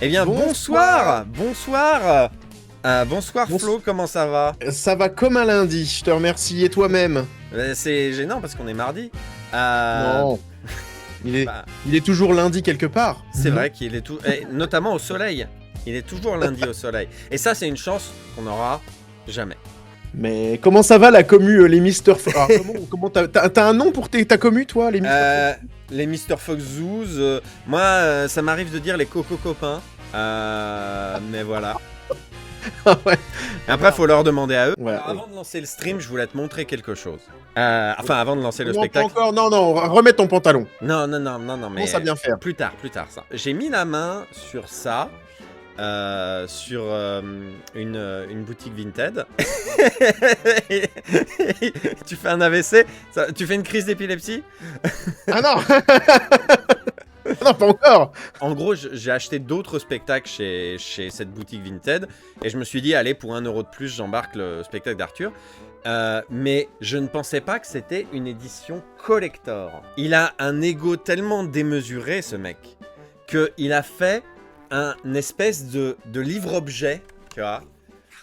Eh bien, bonsoir. Bonsoir Bonsoir. Flo, comment ça va? Ça va comme un lundi, je te remercie. Et toi-même? C'est gênant parce qu'on est mardi. Non. Bah, Il est toujours lundi quelque part. c'est vrai qu'il est tout... notamment au soleil. Il est toujours lundi au soleil. Et ça, c'est une chance qu'on n'aura jamais. Mais comment ça va la commu, les Mister... Alors, comment t'as un nom pour ta commu, toi, les Mister... Les Mr. Fox Zoos, moi, ça m'arrive de dire les Coco Copains. Mais voilà. Ouais. Et après, faut leur demander à eux. Ouais, Alors, ouais. avant de lancer le stream, je voulais te montrer quelque chose. Enfin, avant de lancer le Non, spectacle. pas encore. Non, remets ton pantalon. Non, mais Comment ça bien faire? plus tard ça. J'ai mis la main sur ça, sur une boutique Vinted. Tu fais un AVC, tu fais une crise d'épilepsie. Ah non. Non, pas encore. En gros, j'ai acheté d'autres spectacles chez cette boutique Vinted et je me suis dit, allez, pour 1 euro de plus, j'embarque le spectacle d'Arthur. Mais je ne pensais pas que c'était une édition collector. Il a un ego tellement démesuré, ce mec, qu'il a fait un espèce de livre-objet, tu vois,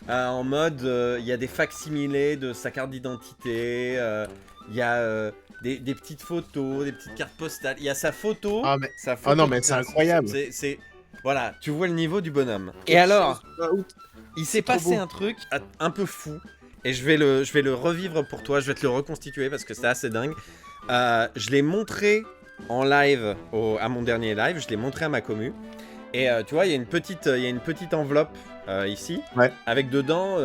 en mode, il y a des facsimilés de sa carte d'identité, il y a des petites photos, des petites cartes postales, il y a sa photo. Ah, mais... sa photo Ah non, mais c'est incroyable. Voilà, tu vois le niveau du bonhomme. Et alors, il s'est trop passé beau. un truc un peu fou. Et je vais le revivre pour toi, je vais te le reconstituer parce que c'est assez dingue. Je l'ai montré en live, à mon dernier live, je l'ai montré à ma commu. Et tu vois, il y a une petite enveloppe ici, Ouais. avec dedans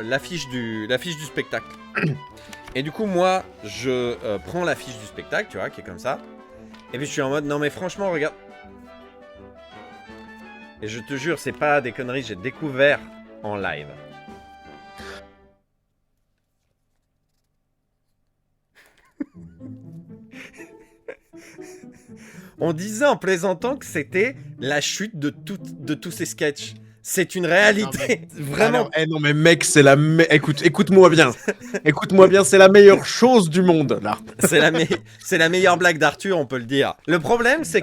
l'affiche du spectacle. Et du coup, moi, je prends l'affiche du spectacle, tu vois, qui est comme ça. Et puis je suis en mode, non mais franchement, regarde. Et je te jure, c'est pas des conneries, j'ai découvert en live. On disait en plaisantant que c'était la chute de tous ces sketchs. C'est une réalité, vraiment. Alors, non mais mec, c'est écoute-moi bien. Écoute-moi bien, c'est la meilleure chose du monde, là. C'est la meilleure blague d'Arthur, on peut le dire. Le problème, c'est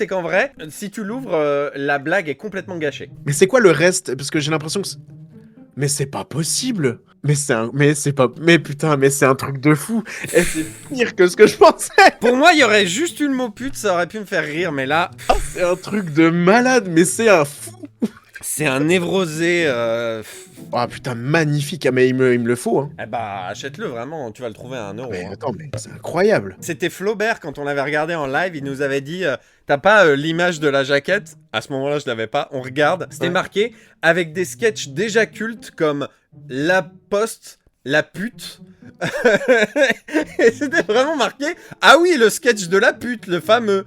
qu'en vrai, si tu l'ouvres, la blague est complètement gâchée. Mais c'est quoi le reste? Parce que j'ai l'impression que... Mais c'est pas possible. Mais putain, mais c'est un truc de fou. Et c'est pire que ce que je pensais. Pour moi, il y aurait juste eu le mot pute, ça aurait pu me faire rire, mais là, C'est un truc de malade, mais c'est un fou. c'est un névrosé. Ah putain, magnifique. Ah, mais il me le faut, hein. Eh bah, achète-le vraiment, tu vas le trouver à 1 euro. Mais Hein. attends, mais c'est incroyable. C'était Flaubert, quand on l'avait regardé en live, il nous avait dit t'as pas l'image de la jaquette? À ce moment-là, je l'avais pas. On regarde, c'était Ouais. marqué avec des sketchs déjà cultes comme La Poste, La Pute. Et c'était vraiment marqué ah oui, le sketch de la pute, le fameux.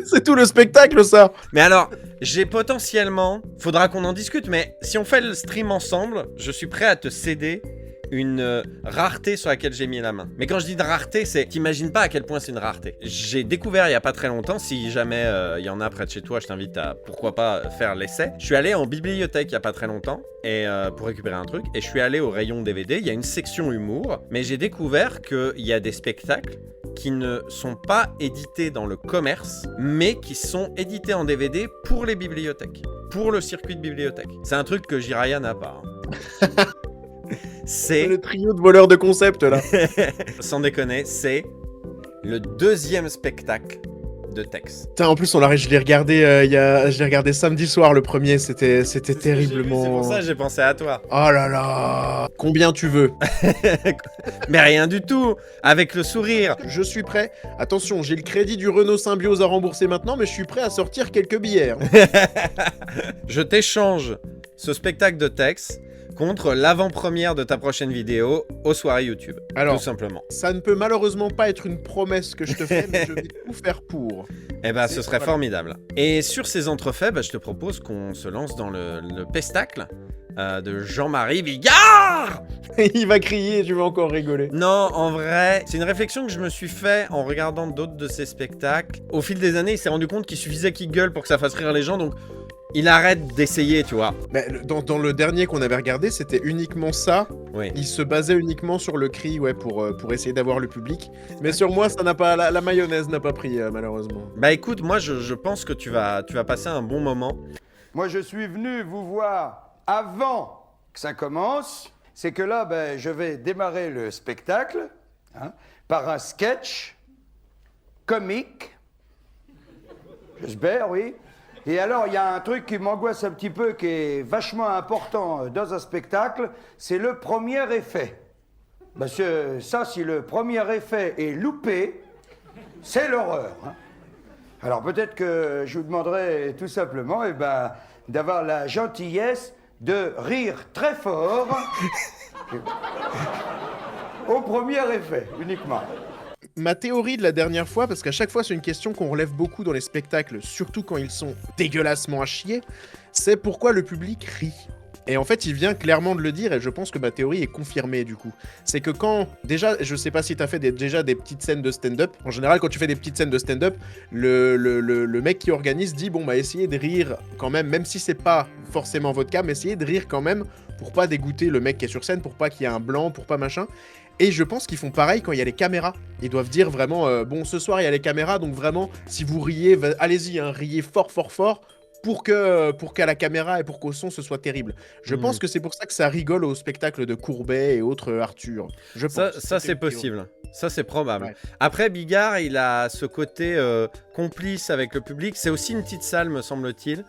C'est tout le spectacle, ça. Mais alors, j'ai potentiellement, faudra qu'on en discute, mais si on fait le stream ensemble, je suis prêt à te céder une rareté sur laquelle j'ai mis la main. Mais quand je dis de rareté, c'est... T'imagines pas à quel point c'est une rareté. J'ai découvert il y a pas très longtemps, si jamais il y en a près de chez toi, je t'invite à, pourquoi pas, faire l'essai. Je suis allé en bibliothèque il y a pas très longtemps, et pour récupérer un truc, et je suis allé au rayon DVD, il y a une section humour, mais j'ai découvert qu'il y a des spectacles qui ne sont pas édités dans le commerce, mais qui sont édités en DVD pour les bibliothèques, pour le circuit de bibliothèque. C'est un truc que Jiraya n'a pas. Hein. C'est Le trio de voleurs de concept, là. sans déconner, c'est le 2e spectacle de Tex. Putain, en plus, je l'ai regardé, je l'ai regardé samedi soir, le premier. C'était terriblement... C'est pour ça que j'ai pensé à toi. Oh là là. Combien tu veux? Mais rien du tout, avec le sourire. Je suis prêt. Attention, j'ai le crédit du Renault Symbiose à rembourser maintenant, mais je suis prêt à sortir quelques billets. Je t'échange ce spectacle de Tex contre l'avant-première de ta prochaine vidéo aux soirées YouTube. Alors, tout simplement. ça ne peut malheureusement pas être une promesse que je te fais, mais je vais tout faire pour. Eh ben, ce serait voilà. formidable. Et sur ces entrefaits, je te propose qu'on se lance dans le pestacle de Jean-Marie Bigard. Il va crier, je vais encore rigoler. Non, en vrai, c'est une réflexion que je me suis fait en regardant d'autres de ses spectacles. Au fil des années, il s'est rendu compte qu'il suffisait qu'il gueule pour que ça fasse rire les gens, donc il arrête d'essayer, tu vois. Mais dans le dernier qu'on avait regardé, c'était uniquement ça. Oui. Il se basait uniquement sur le cri, ouais, pour essayer d'avoir le public. Mais sur moi, ça n'a pas la mayonnaise n'a pas pris malheureusement. Bah écoute, moi je pense que tu vas passer un bon moment. Moi, je suis venu vous voir avant que ça commence. C'est que là, je vais démarrer le spectacle par un sketch comique. J'espère, oui. Et alors, il y a un truc qui m'angoisse un petit peu, qui est vachement important dans un spectacle, c'est le premier effet. Parce que ça, si le premier effet est loupé, c'est l'horreur. Alors peut-être que je vous demanderai tout simplement d'avoir la gentillesse de rire très fort au premier effet, uniquement. Ma théorie de la dernière fois, parce qu'à chaque fois c'est une question qu'on relève beaucoup dans les spectacles, surtout quand ils sont dégueulassement à chier, c'est pourquoi le public rit. Et en fait, il vient clairement de le dire, et je pense que ma théorie est confirmée du coup. C'est que quand, déjà, je sais pas si t'as fait déjà des petites scènes de stand-up. En général, quand tu fais des petites scènes de stand-up, le mec qui organise dit, bon, essayez de rire quand même si c'est pas forcément votre cas, mais essayez de rire quand même pour pas dégoûter le mec qui est sur scène, pour pas qu'il y ait un blanc, pour pas machin. Et je pense qu'ils font pareil quand il y a les caméras. Ils doivent dire vraiment, bon, ce soir il y a les caméras, donc vraiment, si vous riez, allez-y, riez fort, fort, fort, pour qu'à la caméra et pour qu'au son ce soit terrible. Je pense que c'est pour ça que ça rigole au spectacle de Courbet et autres Arthur. Je pense. Ça c'est possible. Ça c'est probable. Ouais. Après, Bigard, il a ce côté complice avec le public. C'est aussi une petite salle, me semble-t-il.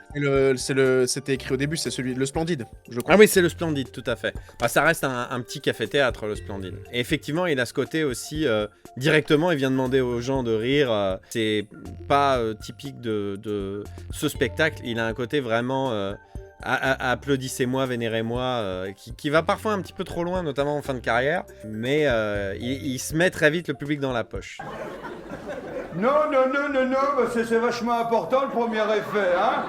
C'était écrit au début, c'est le Splendide, je crois. Ah oui, c'est le Splendide, tout à fait. Bah, ça reste un petit café-théâtre, le Splendide. Et effectivement, il a ce côté aussi, directement, il vient demander aux gens de rire. C'est pas typique de ce spectacle. Il a un côté vraiment applaudissez-moi, vénérez-moi, qui va parfois un petit peu trop loin, notamment en fin de carrière. Mais il se met très vite le public dans la poche. Non, c'est vachement important le premier effet, hein.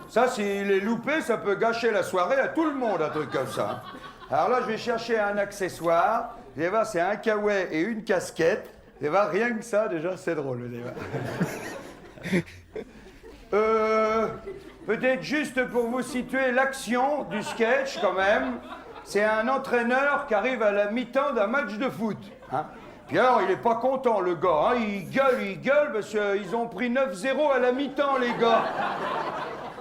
Ça, s'il est loupé, ça peut gâcher la soirée à tout le monde, un truc comme ça. Alors là, je vais chercher un accessoire. Vous allez voir, c'est un kawaii et une casquette. Vous allez voir, rien que ça, déjà, c'est drôle. Vous allez voir. Peut-être juste pour vous situer l'action du sketch, quand même. C'est un entraîneur qui arrive à la mi-temps d'un match de foot, hein. Puis alors, il est pas content, le gars, hein. Il gueule, parce qu'ils ont pris 9-0 à la mi-temps, les gars.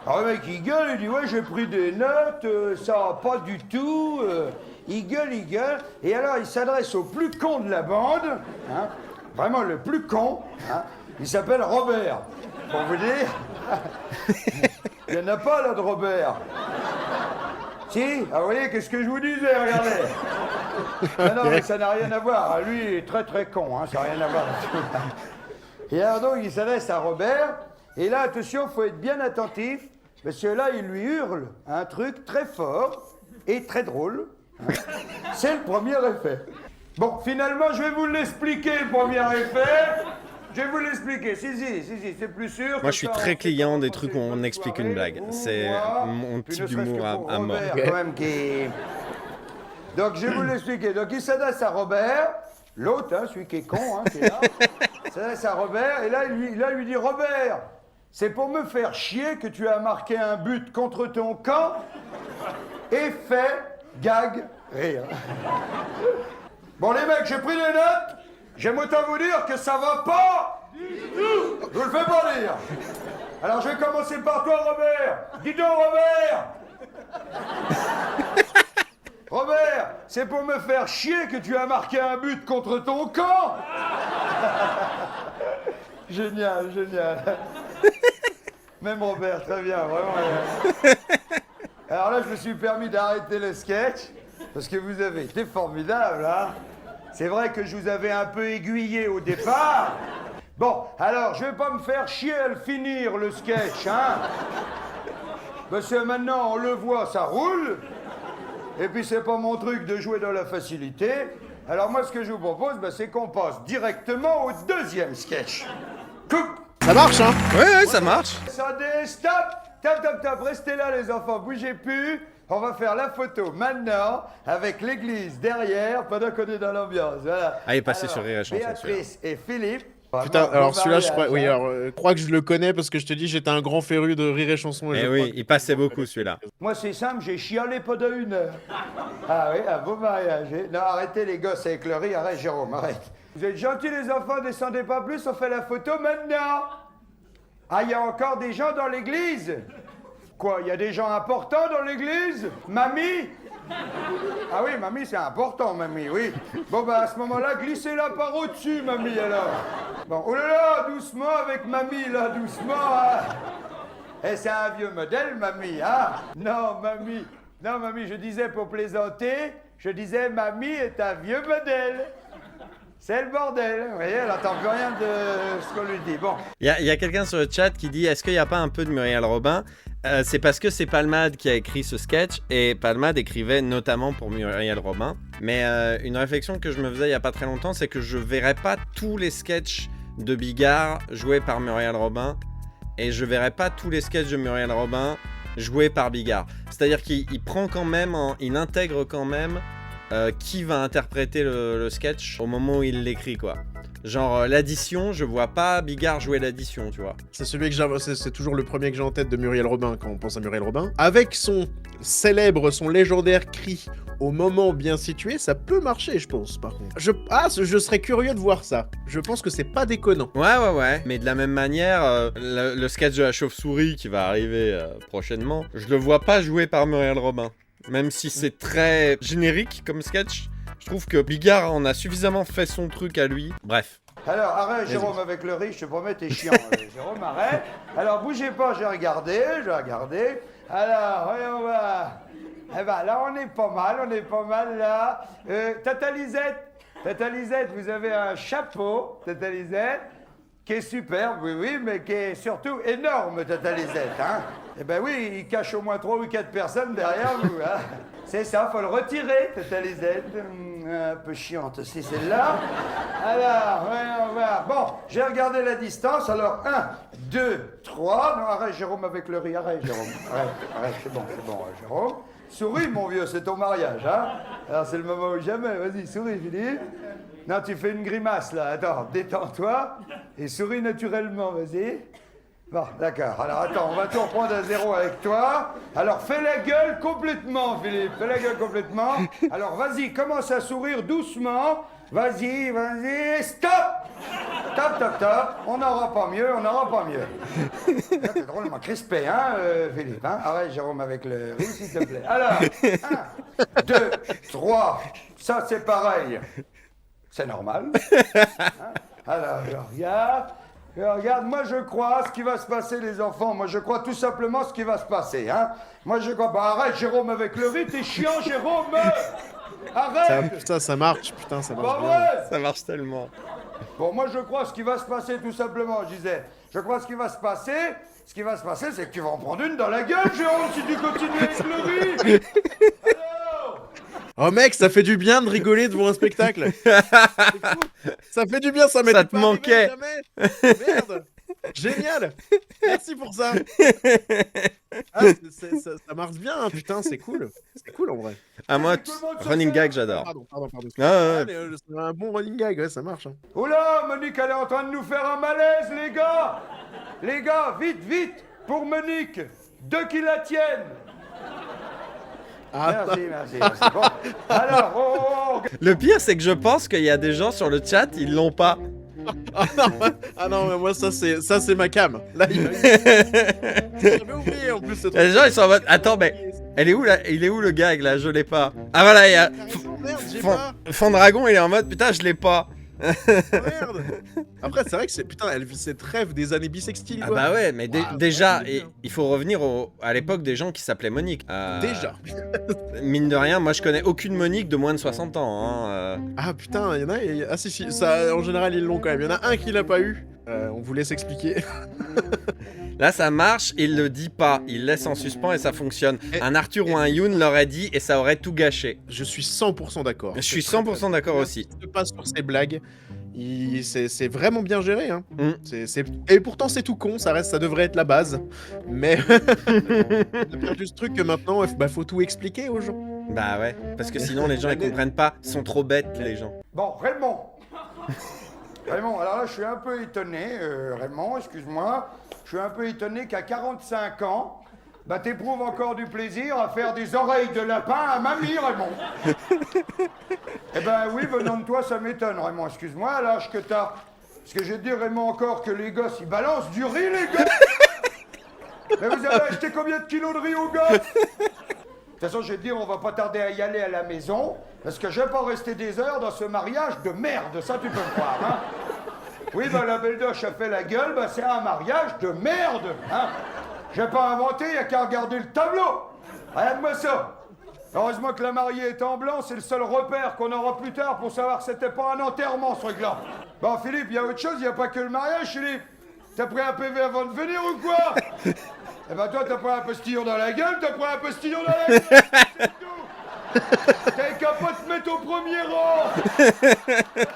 Alors le mec, il gueule, il dit, ouais, j'ai pris des notes, ça va pas du tout. Il gueule. Et alors, il s'adresse au plus con de la bande, hein, vraiment le plus con, hein. Il s'appelle Robert. Pour vous dire, il n'y en a pas, là, de Robert. Si, vous voyez, qu'est-ce que je vous disais, regardez. Non, mais ça n'a rien à voir. Lui, il est très, très con, hein, ça n'a rien à voir. Et alors, donc, il s'adresse à Robert. Et là, attention, il faut être bien attentif, parce que là, il lui hurle un truc très fort et très drôle. Hein. C'est le premier effet. Bon, finalement, je vais vous l'expliquer, le premier effet. Je vais vous l'expliquer. Si, c'est plus sûr. Moi, je suis très client des trucs où on explique une blague. C'est mon type d'humour à mort. Robert, quand même, qui... Donc, je vais vous l'expliquer. Donc, il s'adresse à Robert, l'autre, hein, celui qui est con, hein, qui est là. Il s'adresse à Robert, et là, il lui dit, Robert, c'est pour me faire chier que tu as marqué un but contre ton camp. Effet, gag, rire. Bon, les mecs, j'ai pris les notes. J'aime autant vous dire que ça va pas du tout. Je vous le fais pas dire. Alors, je vais commencer par toi, Robert. Dis donc, Robert. Robert, c'est pour me faire chier que tu as marqué un but contre ton camp. Génial. Même Robert, très bien, vraiment. Alors là, je me suis permis d'arrêter le sketch, parce que vous avez été formidable, hein. C'est vrai que je vous avais un peu aiguillé au départ. Bon, alors, je vais pas me faire chier à le finir, le sketch, hein. Parce que maintenant, on le voit, ça roule. Et puis, c'est pas mon truc de jouer dans la facilité. Alors moi, ce que je vous propose, c'est qu'on passe directement au deuxième sketch. Coupe. Ça marche, hein? Ouais, ça marche. Attendez, stop, restez là, les enfants, bougez plus. On va faire la photo maintenant, avec l'église derrière, pendant qu'on est dans l'ambiance. Voilà. Allez, passez sur Rire et Chanson. Béatrice et Philippe, Putain, Bon, alors bon celui-là, je crois, mariage, oui, hein. alors, je crois que je le connais parce que je te dis, j'étais un grand féru de rire et chansons. Et Eh je oui, crois que- il passait beaucoup celui-là. Moi, c'est simple, j'ai chialé pendant 1 heure. Ah oui, un beau mariage. Non, arrêtez les gosses avec le riz. Arrête, Jérôme, arrête. Vous êtes gentils, les enfants, descendez pas plus, on fait la photo maintenant. Ah, il y a encore des gens dans l'église? Quoi, il y a des gens importants dans l'église? Mamie? Ah oui, mamie, c'est important, mamie, oui. Bon, bah, à ce moment-là, glissez-la par au-dessus, mamie, alors. Bon, oh là là, doucement avec mamie, là, doucement, hein. Eh, c'est un vieux modèle, mamie, hein? Non, mamie. Non, mamie, je disais pour plaisanter, je disais mamie est un vieux modèle. C'est le bordel. Vous voyez, elle n'entend plus rien de ce qu'on lui dit. Bon. Il y a quelqu'un sur le chat qui dit est-ce qu'il n'y a pas un peu de Muriel Robin? C'est parce que c'est Palmade qui a écrit ce sketch et Palmade écrivait notamment pour Muriel Robin. Mais une réflexion que je me faisais il n'y a pas très longtemps, c'est que je verrais pas tous les sketchs de Bigard joués par Muriel Robin et je verrais pas tous les sketchs de Muriel Robin joués par Bigard. C'est-à-dire qu'il prend quand même, il intègre quand même qui va interpréter le sketch au moment où il l'écrit, quoi. Genre l'addition, je vois pas Bigard jouer l'addition, tu vois. C'est celui que c'est toujours le premier que j'ai en tête de Muriel Robin quand on pense à Muriel Robin. Avec son légendaire cri au moment bien situé, ça peut marcher, je pense, par contre. Je serais curieux de voir ça. Je pense que c'est pas déconnant. Ouais. Mais de la même manière, le sketch de la chauve-souris qui va arriver prochainement, je le vois pas joué par Muriel Robin. Même si c'est très générique comme sketch, je trouve que Bigard en a suffisamment fait son truc à lui. Bref. Alors, arrête, Jérôme, avec le riz, je te promets, t'es chiant. Jérôme, arrête. Alors, bougez pas, j'ai regardé. Alors, voyons voir. Eh ben, là, on est pas mal, là. Tata Lisette, vous avez un chapeau, Tata Lisette, qui est superbe, oui, mais qui est surtout énorme, Tata Lisette, hein. Eh ben oui, il cache au moins 3 ou 4 personnes derrière vous, hein. C'est ça, faut le retirer, Tata Lisette. Un peu chiante aussi, celle-là. Alors, voyons voir. Bon, j'ai regardé la distance, alors 1, 2, 3. Non, arrête, Jérôme, avec le riz, arrête, Jérôme. Arrête, c'est bon, Jérôme. Souris, mon vieux, c'est ton mariage, hein. Alors, c'est le moment ou jamais, vas-y, souris, Philippe. Non, tu fais une grimace, là. Attends, détends-toi et souris naturellement, vas-y. Bon, d'accord. Alors, attends, on va tout reprendre à zéro avec toi. Alors, fais la gueule complètement, Philippe. Fais la gueule complètement. Alors, vas-y, commence à sourire doucement. Vas-y, stop! Stop. On n'aura pas mieux. Là, t'es drôlement crispé, hein, Philippe, hein? Arrête, Jérôme, avec le riz, s'il te plaît. Alors, 1, 2, 3. Ça, c'est pareil. C'est normal. Hein? Alors, je regarde, moi je crois à ce qui va se passer, les enfants. Moi je crois tout simplement ce qui va se passer, hein. Moi je crois. Bah arrête, Jérôme, avec le riz, t'es chiant, Jérôme. Arrête. Ça marche, putain, ça marche Pas bien. vrai. Ça marche tellement. Bon, moi je crois ce qui va se passer, tout simplement, je disais. Je crois ce qui va se passer. Ce qui va se passer, c'est que tu vas en prendre une dans la gueule, Jérôme, si tu continues avec le riz. Alors. Oh mec, ça fait du bien de rigoler devant un spectacle. Ça fait du bien, ça m'était Ça te pas arrivé manquait. jamais. Merde. Génial. Merci pour ça. Ah, ça marche bien, hein, putain, c'est cool. C'est cool en vrai. À moi, running gag, j'adore. Pardon. Ah, ouais. Ah, mais, c'est un bon running gag, ouais, ça marche. Hein. Oula, Monique, elle est en train de nous faire un malaise, les gars. Les gars, vite, pour Monique. 2 qui la tiennent. Ah, Merci. Bon, alors, Le pire, c'est que je pense qu'il y a des gens sur le chat, ils l'ont pas. ah non, mais moi ça c'est ma cam. Là, j'avais oublié en plus ce truc. Les gens, ils sont en mode attends, mais il est où le gag là? Je l'ai pas. Ah voilà, il y a. Merde, j'ai pas. Fandragon, il est en mode putain, je l'ai pas. Merde. Après, c'est vrai que elle vit cette rêve des années bissextiles. Ah Quoi. bah ouais, mais Ah, déjà, ouais, il faut revenir à l'époque des gens qui s'appelaient Monique. Déjà. Mine de rien, moi je connais aucune Monique de moins de 60 ans. Hein. Ah putain, il y en a. Ah si, ça, en général ils l'ont quand même. Il y en a un qui l'a pas eu. On vous laisse expliquer. Là, ça marche, il le dit pas. Il laisse en suspens et ça fonctionne. Un Arthur ou un Youn l'aurait dit et ça aurait tout gâché. Je suis 100% d'accord. Je suis 100% d'accord aussi. Il ne pas sur ses blagues. C'est vraiment bien géré. Hein. Mm. Et pourtant, c'est tout con. Ça devrait être la base. Mais on a perdu ce truc que maintenant, faut tout expliquer aux gens. Bah ouais, parce que sinon les gens ils comprennent pas. Ils sont trop bêtes, les gens. Bon, Raymond. Raymond, alors là, je suis un peu étonné, Raymond, excuse-moi. Je suis un peu étonné qu'à 45 ans, bah t'éprouves encore du plaisir à faire des oreilles de lapin à mamie, Raymond. Eh ben oui, venant de toi, ça m'étonne, Raymond. Excuse-moi, à l'âge que t'as. Parce que je te dis, Raymond, encore que les gosses, ils balancent du riz, les gars. Mais vous avez acheté combien de kilos de riz aux gars? De toute façon, je vais te dire, on va pas tarder à y aller à la maison, parce que je vais pas rester des heures dans ce mariage de merde, ça tu peux me croire, hein. Oui, bah la belle doche a fait la gueule, bah c'est un mariage de merde, hein. J'ai pas inventé, y a qu'à regarder le tableau. Regarde-moi ça. Heureusement que la mariée est en blanc, c'est le seul repère qu'on aura plus tard pour savoir que c'était pas un enterrement, ce truc-là. Bon, Philippe, y a autre chose, y a pas que le mariage, Philippe. T'as pris un PV avant de venir ou quoi? Eh ben toi, t'as pris un postillon dans la gueule, t'as pris un postillon dans la gueule, c'est tout. T'as qu'à pas te mettre au premier rang. Excusez-moi.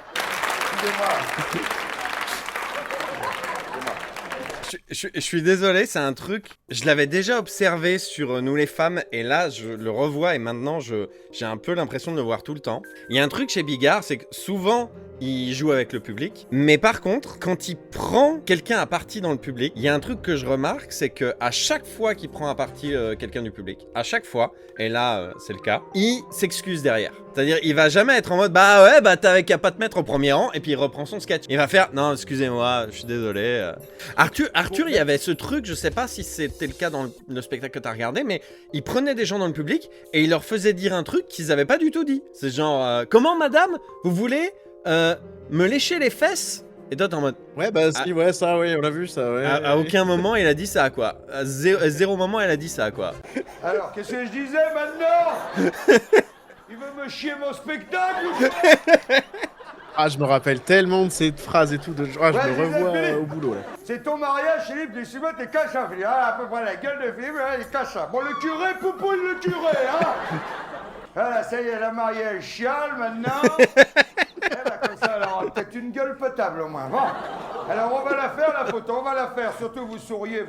Je suis désolé, c'est un truc. Je l'avais déjà observé sur Nous les femmes, et là je le revois, et maintenant j'ai un peu l'impression de le voir tout le temps. Il y a un truc chez Bigard, c'est que souvent il joue avec le public, mais par contre, quand il prend quelqu'un à partie dans le public, il y a un truc que je remarque, c'est que à chaque fois qu'il prend à partie quelqu'un du public, à chaque fois, et là c'est le cas, il s'excuse derrière. C'est-à-dire, il va jamais être en mode bah ouais, bah t'avais qu'à pas te mettre au premier rang, et puis il reprend son sketch. Il va faire non, excusez-moi, je suis désolé. Arthur, il y avait ce truc, je sais pas si c'était le cas dans le spectacle que t'as regardé, mais il prenait des gens dans le public et il leur faisait dire un truc qu'ils avaient pas du tout dit. C'est genre comment madame, vous voulez me lécher les fesses? Et toi t'es en mode Ouais, bah si, ouais, ça, oui, on a vu ça, ouais. à aucun moment il a dit ça, quoi. À zéro moment elle a dit ça, quoi. Alors, qu'est-ce que je disais maintenant? Il veut me chier mon spectacle ou quoi? Ah, je me rappelle tellement de cette phrase et tout, ah, je Ouais, me revois Philippe. au boulot, là. C'est ton mariage, Philippe, dis-moi, t'es cachant, Philippe. Ah, à peu près la gueule de Philippe, il est cachant. Bon, le curé, poupouille le curé, hein. Voilà, ça y est, la mariée, elle chiale, maintenant. Comme ça, alors, peut-être une gueule potable, au moins. Bon. Alors, on va la faire, la photo, on va la faire. Surtout, vous souriez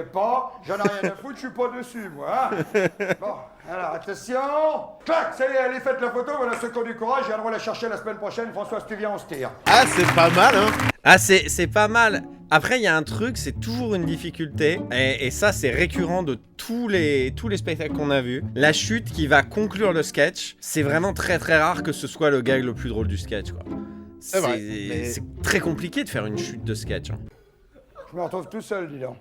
pas. J'en ai rien à foutre, je suis pas dessus, moi, hein. Bon, alors, attention. Clac, ça y est, allez, faites la photo. Voilà, ceux qui ont du courage, viendront la chercher la semaine prochaine. François, si tu viens, on se tire. Ah, c'est pas mal, hein. Ah, c'est pas mal. Après, il y a un truc, c'est toujours une difficulté, et ça, c'est récurrent de tous les spectacles qu'on a vus. La chute qui va conclure le sketch, c'est vraiment très très rare que ce soit le gag le plus drôle du sketch, quoi. C'est vrai, mais- C'est très compliqué de faire une chute de sketch, hein. Je me retrouve tout seul, dis donc.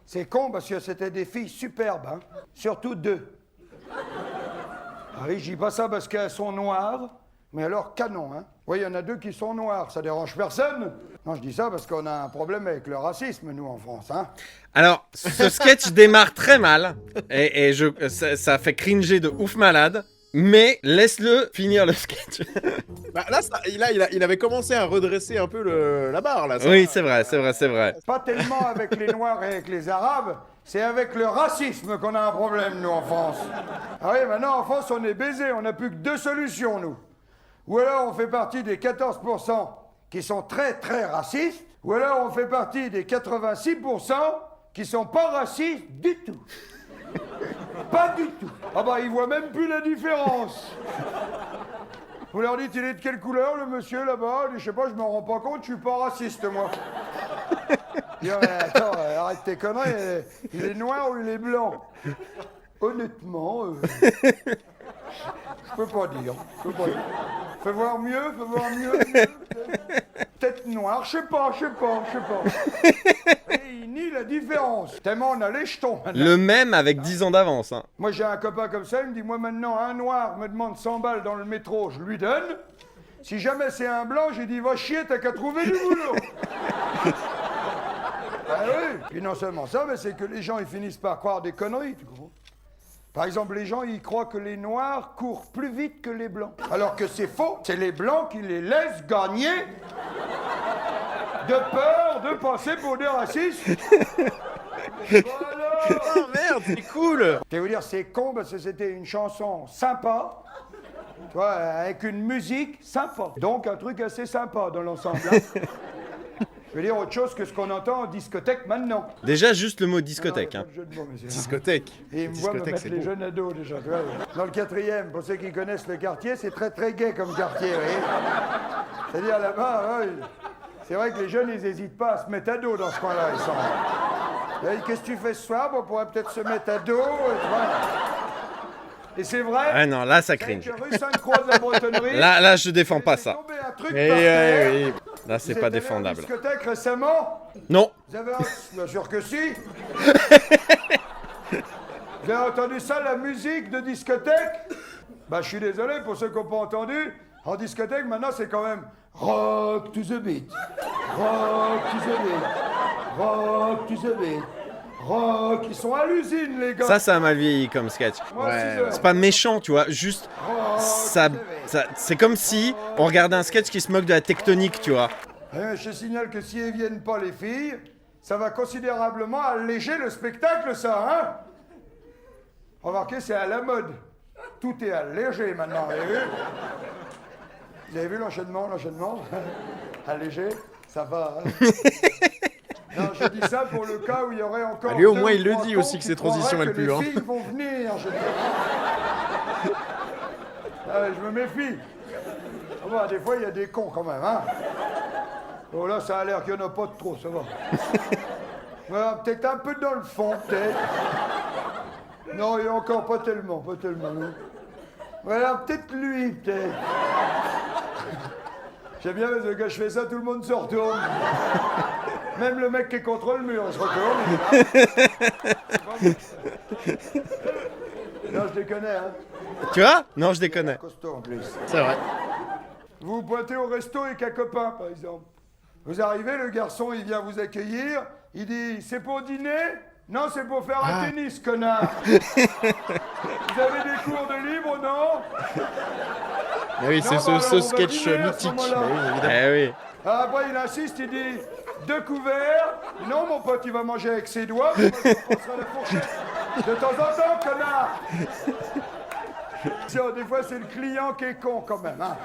C'est con parce que c'était des filles superbes, hein. Surtout deux. Ah oui, je dis pas ça parce qu'elles sont noires, mais alors canon, hein. Oui, il y en a deux qui sont noirs, ça dérange personne. Non, je dis ça parce qu'on a un problème avec le racisme, nous, en France, hein. Alors, ce sketch démarre très mal, et ça fait cringer de ouf malade, mais laisse-le finir le sketch. Bah là, il avait commencé à redresser un peu la barre, là. Ça. Oui, c'est vrai, c'est vrai, c'est vrai. Pas tellement avec les Noirs et avec les Arabes, c'est avec le racisme qu'on a un problème, nous, en France. Ah oui, maintenant, en France, on est baisés, on n'a plus que deux solutions, nous. Ou alors on fait partie des 14% qui sont très très racistes, ou alors on fait partie des 86% qui sont pas racistes du tout. Pas du tout. Ah bah ils voient même plus la différence. Vous leur dites, il est de quelle couleur le monsieur là-bas? Je sais pas, je m'en rends pas compte, je suis pas raciste moi. Dis, mais attends, arrête tes conneries, il est noir ou il est blanc? Honnêtement, je peux pas dire. Fais voir mieux, Tête noire, je sais pas. Et il nie la différence. Tellement on a les jetons maintenant. Le même avec 10 ans d'avance, hein. Moi j'ai un copain comme ça, il me dit, moi maintenant un noir me demande 100 balles dans le métro, je lui donne. Si jamais c'est un blanc, j'ai dit, va chier, t'as qu'à trouver du boulot. Ah oui. Puis non seulement ça, mais c'est que les gens ils finissent par croire des conneries, tu comprends? Par exemple, les gens, ils croient que les noirs courent plus vite que les blancs. Alors que c'est faux. C'est les blancs qui les laissent gagner de peur de passer pour des racistes. Voilà. Oh merde, c'est cool. Je vais vous dire, c'est con parce que c'était une chanson sympa, tu vois, avec une musique sympa. Donc un truc assez sympa dans l'ensemble. Hein. Je veux dire autre chose que ce qu'on entend en discothèque maintenant. Déjà, juste le mot discothèque, hein. Discothèque. Et il me voit me Discothèque, mettre c'est les beau. jeunes ados déjà, tu vois. Dans le 4e, pour ceux qui connaissent le quartier, c'est très très gai comme quartier, vous voyez. C'est-à-dire là-bas, ouais, c'est vrai que les jeunes, ils n'hésitent pas à se mettre à dos dans ce coin-là. Ils sont... Qu'est-ce que tu fais ce soir? Bon, on pourrait peut-être se mettre à dos. Et c'est vrai. Ah non, là ça c'est cringe. que rue Sainte-Croix de la Bretonnerie. Là je défends pas il ça. est tombé un truc Eh par terre. oui. Là c'est Vous pas êtes allé défendable. à une discothèque récemment? Non. Vous avez... Bien sûr que si. Vous avez entendu ça, la musique de discothèque? Bah, je suis désolé pour ceux qui n'ont pas entendu. En discothèque, maintenant, c'est quand même rock to the beat. Rock to the beat. Rock to the beat. Rock. Ils sont à l'usine, les gars. Ça a mal vieilli comme sketch. Moi, Ouais, 6 heures. C'est pas méchant, tu vois, juste Rock ça, to the beat. c'est comme si on regardait un sketch qui se moque de la tectonique, tu vois. Je te signale que si elles viennent pas, les filles, ça va considérablement alléger le spectacle, ça, hein? Remarquez, c'est à la mode. Tout est allégé maintenant, vous avez vu? Vous avez vu l'enchaînement? Allégé, ça va, hein? Non, je dis ça pour le cas où il y aurait encore... Lui, au deux moins, ou il le trois dit cons aussi que qui ces transitions, croiraient elles que puent, hein. les filles vont venir, je dis. Ah, je me méfie. Ah bah, des fois, il y a des cons quand même, hein? Oh là, ça a l'air qu'il n'y en a pas de trop, ça va. Voilà, peut-être un peu dans le fond, peut-être. Non, il n'y a encore pas tellement, non. Voilà, peut-être lui, peut-être. J'aime bien, parce que quand je fais ça, tout le monde se retourne. Même le mec qui est contre le mur, il se retourne. Non, je déconne, hein. Tu vois? Non, je déconne. Costaud, en plus. C'est vrai. Vous vous pointez au resto avec un copain, par exemple. Vous arrivez, le garçon, il vient vous accueillir. Il dit, c'est pour dîner? Non, c'est pour faire un tennis, connard. Vous avez des cours de libre, non? Mais oui, c'est Non, bah alors, ce on va sketch dîner à ce mythique. moment-là. Mais oui, évidemment. Eh oui. Après, il insiste, il dit, 2 couverts. Non, mon pote, il va manger avec ses doigts. Moi, je passerai la fourchette. De temps en temps, connard. Tiens, des fois, c'est le client qui est con, quand même, hein.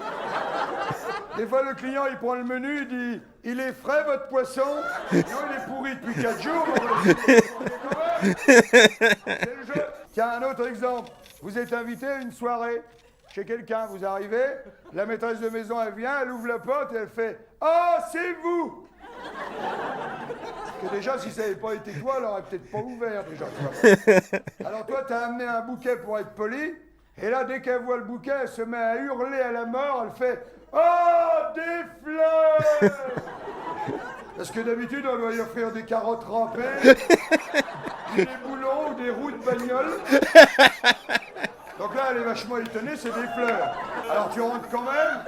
Des fois, le client, il prend le menu, il dit, il est frais, votre poisson? Non, il est pourri depuis 4 jours. C'est le jeu. Tiens, un autre exemple. Vous êtes invité à une soirée chez quelqu'un, vous arrivez, la maîtresse de maison, elle vient, elle ouvre la porte et elle fait « Oh, c'est vous !» Que déjà, si ça n'avait pas été toi, elle aurait peut-être pas ouvert, déjà. Tu vois. Alors toi, t'as amené un bouquet pour être poli, et là, dès qu'elle voit le bouquet, elle se met à hurler à la mort, elle fait « Oh, des fleurs !» Parce que d'habitude, on doit lui offrir des carottes râpées, des boulons ou des roues de bagnole. Donc là, elle est vachement étonnée, c'est des fleurs. Alors tu rentres quand même.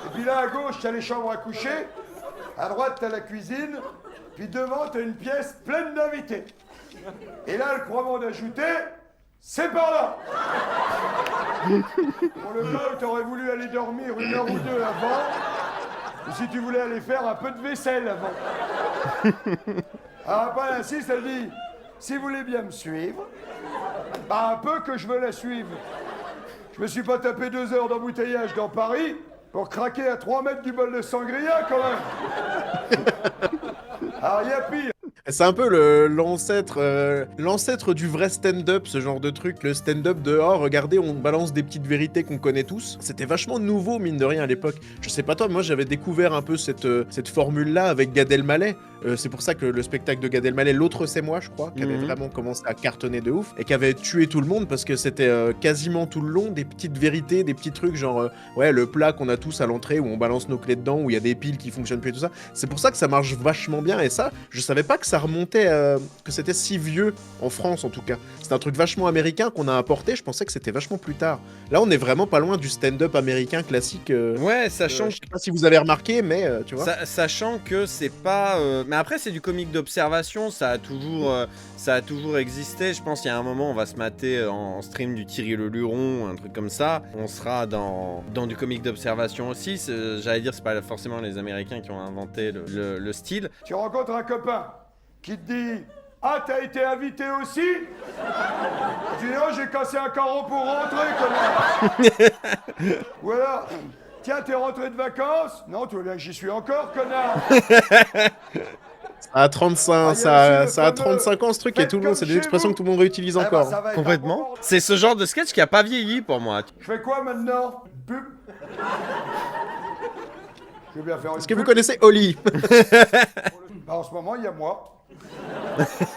Et puis là, à gauche, t'as les chambres à coucher. À droite, t'as la cuisine. Puis devant, t'as une pièce pleine d'invités. Et là, le croisement d'ajouter, c'est par là. Pour le cas où t'aurais voulu aller dormir 1 heure ou 2 avant, ou si tu voulais aller faire un peu de vaisselle avant. Alors après, elle insiste, elle dit, si vous voulez bien me suivre, bah un peu que je veux la suivre. Je me suis pas tapé 2 heures d'embouteillage dans Paris pour craquer à 3 mètres du bol de sangria, quand même. Alors, il y a pire. C'est un peu l'ancêtre du vrai stand-up, ce genre de truc. Le stand-up de oh, regardez, on balance des petites vérités qu'on connaît tous. C'était vachement nouveau, mine de rien, à l'époque. Je sais pas toi, moi j'avais découvert un peu cette formule-là avec Gad Elmaleh. C'est pour ça que le spectacle de Gad Elmaleh, L'autre c'est moi, je crois, qui avait vraiment commencé à cartonner de ouf et qui avait tué tout le monde parce que c'était quasiment tout le long des petites vérités, des petits trucs genre ouais, le plat qu'on a tous à l'entrée où on balance nos clés dedans, où il y a des piles qui fonctionnent plus et tout ça. C'est pour ça que ça marche vachement bien et ça, je savais pas que ça remontait, que c'était si vieux en France en tout cas. C'est un truc vachement américain qu'on a importé, je pensais que c'était vachement plus tard. Là, on est vraiment pas loin du stand-up américain classique. Ouais, sachant je sais pas si vous avez remarqué, mais tu vois. Sachant que c'est pas. Mais après, c'est du comique d'observation, ça a toujours existé. Je pense qu'il y a un moment, on va se mater en stream du Thierry Le Luron, un truc comme ça. On sera dans du comique d'observation aussi. J'allais dire, c'est pas forcément les Américains qui ont inventé le style. Tu rencontres un copain qui te dit « Ah, t'as été invité aussi ?» Tu dis « Non, j'ai cassé un carreau pour rentrer, connard !» Ou alors « Tiens, t'es rentré de vacances ?» « Non, tu vois bien que j'y suis encore, connard !» Ça a 35, ça a 35 ans ce truc et tout le monde, c'est des expressions que tout le monde réutilise Eh ben, encore. ça va être Complètement. un bon bordel. C'est ce genre de sketch qui a pas vieilli pour moi. Je fais quoi maintenant? Pub? Je vais bien faire une Est-ce que vous pub. connaissez Oli? Bah, en ce moment, il y a moi.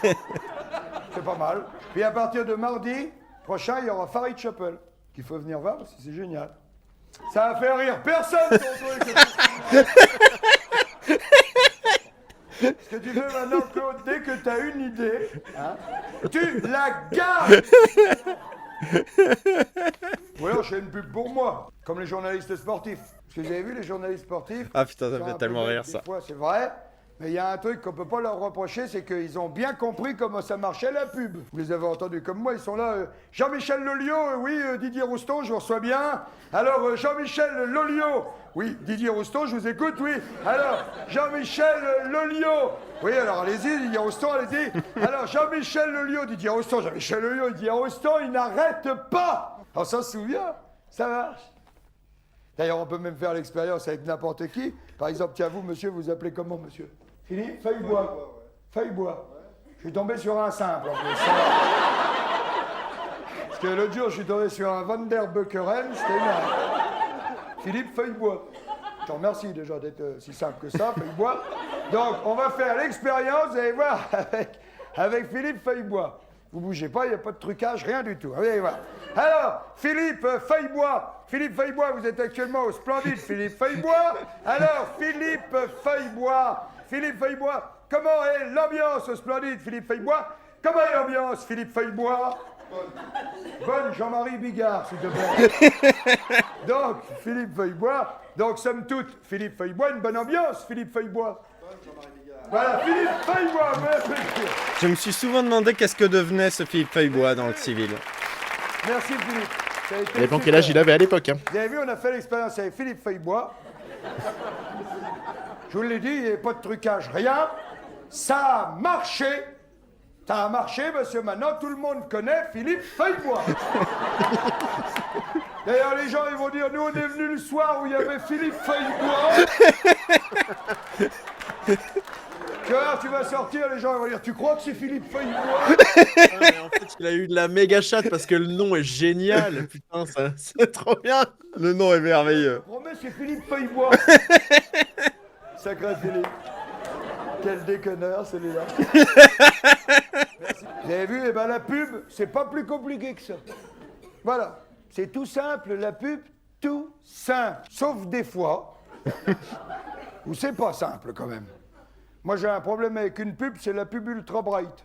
C'est pas mal. Puis à partir de mardi prochain, il y aura Farid Chappell, qu'il faut venir voir parce que c'est génial. Ça a fait rire personne, ton truc. Ce que tu fais maintenant, Claude, dès que tu as une idée, hein, tu la gardes. Ou alors je fais une pub pour moi, comme les journalistes sportifs. Parce que vous avez vu les journalistes sportifs? Ah putain, ça Ils me sont fait un tellement peu rire bêtes, ça. Des fois, c'est vrai. Mais il y a un truc qu'on peut pas leur reprocher, c'est qu'ils ont bien compris comment ça marchait la pub. Vous les avez entendus comme moi, ils sont là. Jean-Michel Lolliot, oui, Didier Rouston, je vous reçois bien. Alors, Jean-Michel Lolliot, oui, Didier Rouston, je vous écoute, oui. Alors, Jean-Michel Lolliot, oui, alors allez-y, Didier Rouston, allez-y. Alors, Jean-Michel Lolliot, Didier Rouston, Jean-Michel Lolliot, Didier Rouston, il n'arrête pas. On s'en souvient, ça marche. D'ailleurs, on peut même faire l'expérience avec n'importe qui. Par exemple, tiens, vous, monsieur, vous appelez comment, monsieur? Philippe Feuillebois. Feuillebois. Je suis tombé sur un simple, en plus. Parce que l'autre jour, je suis tombé sur un Van der Beukeren, c'était énorme. Philippe Feuillebois. Je te remercie déjà d'être si simple que ça, Feuillebois. Donc, on va faire l'expérience, vous allez voir, avec Philippe Feuillebois. Vous bougez pas, il n'y a pas de trucage, rien du tout. Allez voir. Alors, Philippe Feuillebois. Philippe Feuillebois, vous êtes actuellement au Splendide Philippe Feuillebois. Alors, Philippe Feuillebois. Philippe Feuillebois, comment est l'ambiance au Splendide Philippe Feuillebois? Comment est l'ambiance Philippe Feuillebois? Bonne Jean-Marie Bigard, s'il te plaît. Donc, Philippe Feuillebois. Donc, somme toute, Philippe Feuillebois, une bonne ambiance, Philippe Feuillebois. Voilà, Philippe Feuillebois, Je me suis souvent demandé qu'est-ce que devenait ce Philippe Feuillebois dans le civil. merci Philippe. Ça a été Ça dépend super. quel âge il avait à l'époque. Hein. Vous avez vu, on a fait l'expérience avec Philippe Feuillebois. Je vous l'ai dit, il n'y avait pas de trucage, rien. Ça a marché. Ça a marché parce que maintenant tout le monde connaît Philippe Feuillebois. D'ailleurs, les gens ils vont dire, nous on est venus le soir où il y avait Philippe Feuillebois. Tu vois, tu vas sortir, les gens ils vont dire, tu crois que c'est Philippe Feuillebois? En fait, il a eu de la méga chatte parce que le nom est génial. Putain, c'est trop bien. Le nom est merveilleux. Je promets, c'est Philippe Feuillebois. Sacré Philippe. Quel déconneur celui-là. Merci. Vous avez vu, eh ben, la pub, c'est pas plus compliqué que ça. Voilà. C'est tout simple, la pub, tout simple. Sauf des fois où c'est pas simple quand même. Moi j'ai un problème avec une pub, c'est la pub Ultra Bright.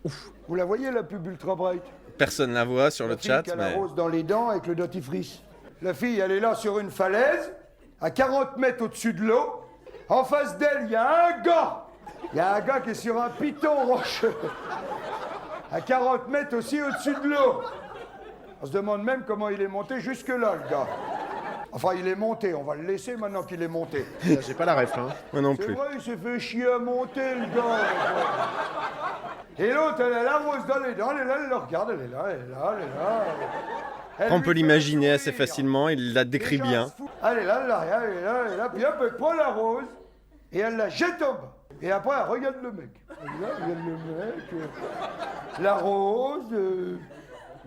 Ouf. Vous la voyez la pub Ultra Bright? Personne la voit sur le La fille chat, qui a mais... la rose dans les dents avec le dentifrice. La fille, elle est là sur une falaise, à 40 mètres au-dessus de l'eau. En face d'elle, il y a un gars. Il y a un gars qui est sur un piton rocheux. À 40 mètres aussi au-dessus de l'eau. On se demande même comment il est monté jusque-là, le gars. Enfin, il est monté, on va le laisser maintenant qu'il est monté. J'ai pas la ref, hein. Moi non C'est plus. vrai, il s'est fait chier à monter, le gars. Et l'autre, elle a la rose dans les dents, elle est là, elle le regarde, elle est là, elle est là, elle est là. Elle On lui peut fait l'imaginer un assez sourire. facilement, il la décrit Les gens bien. se foutent. Elle est là, elle regarde, elle est là, elle est là, puis hop, elle prend la rose et elle la jette en bas. Et après, elle regarde le mec. Elle regarde le mec, la rose,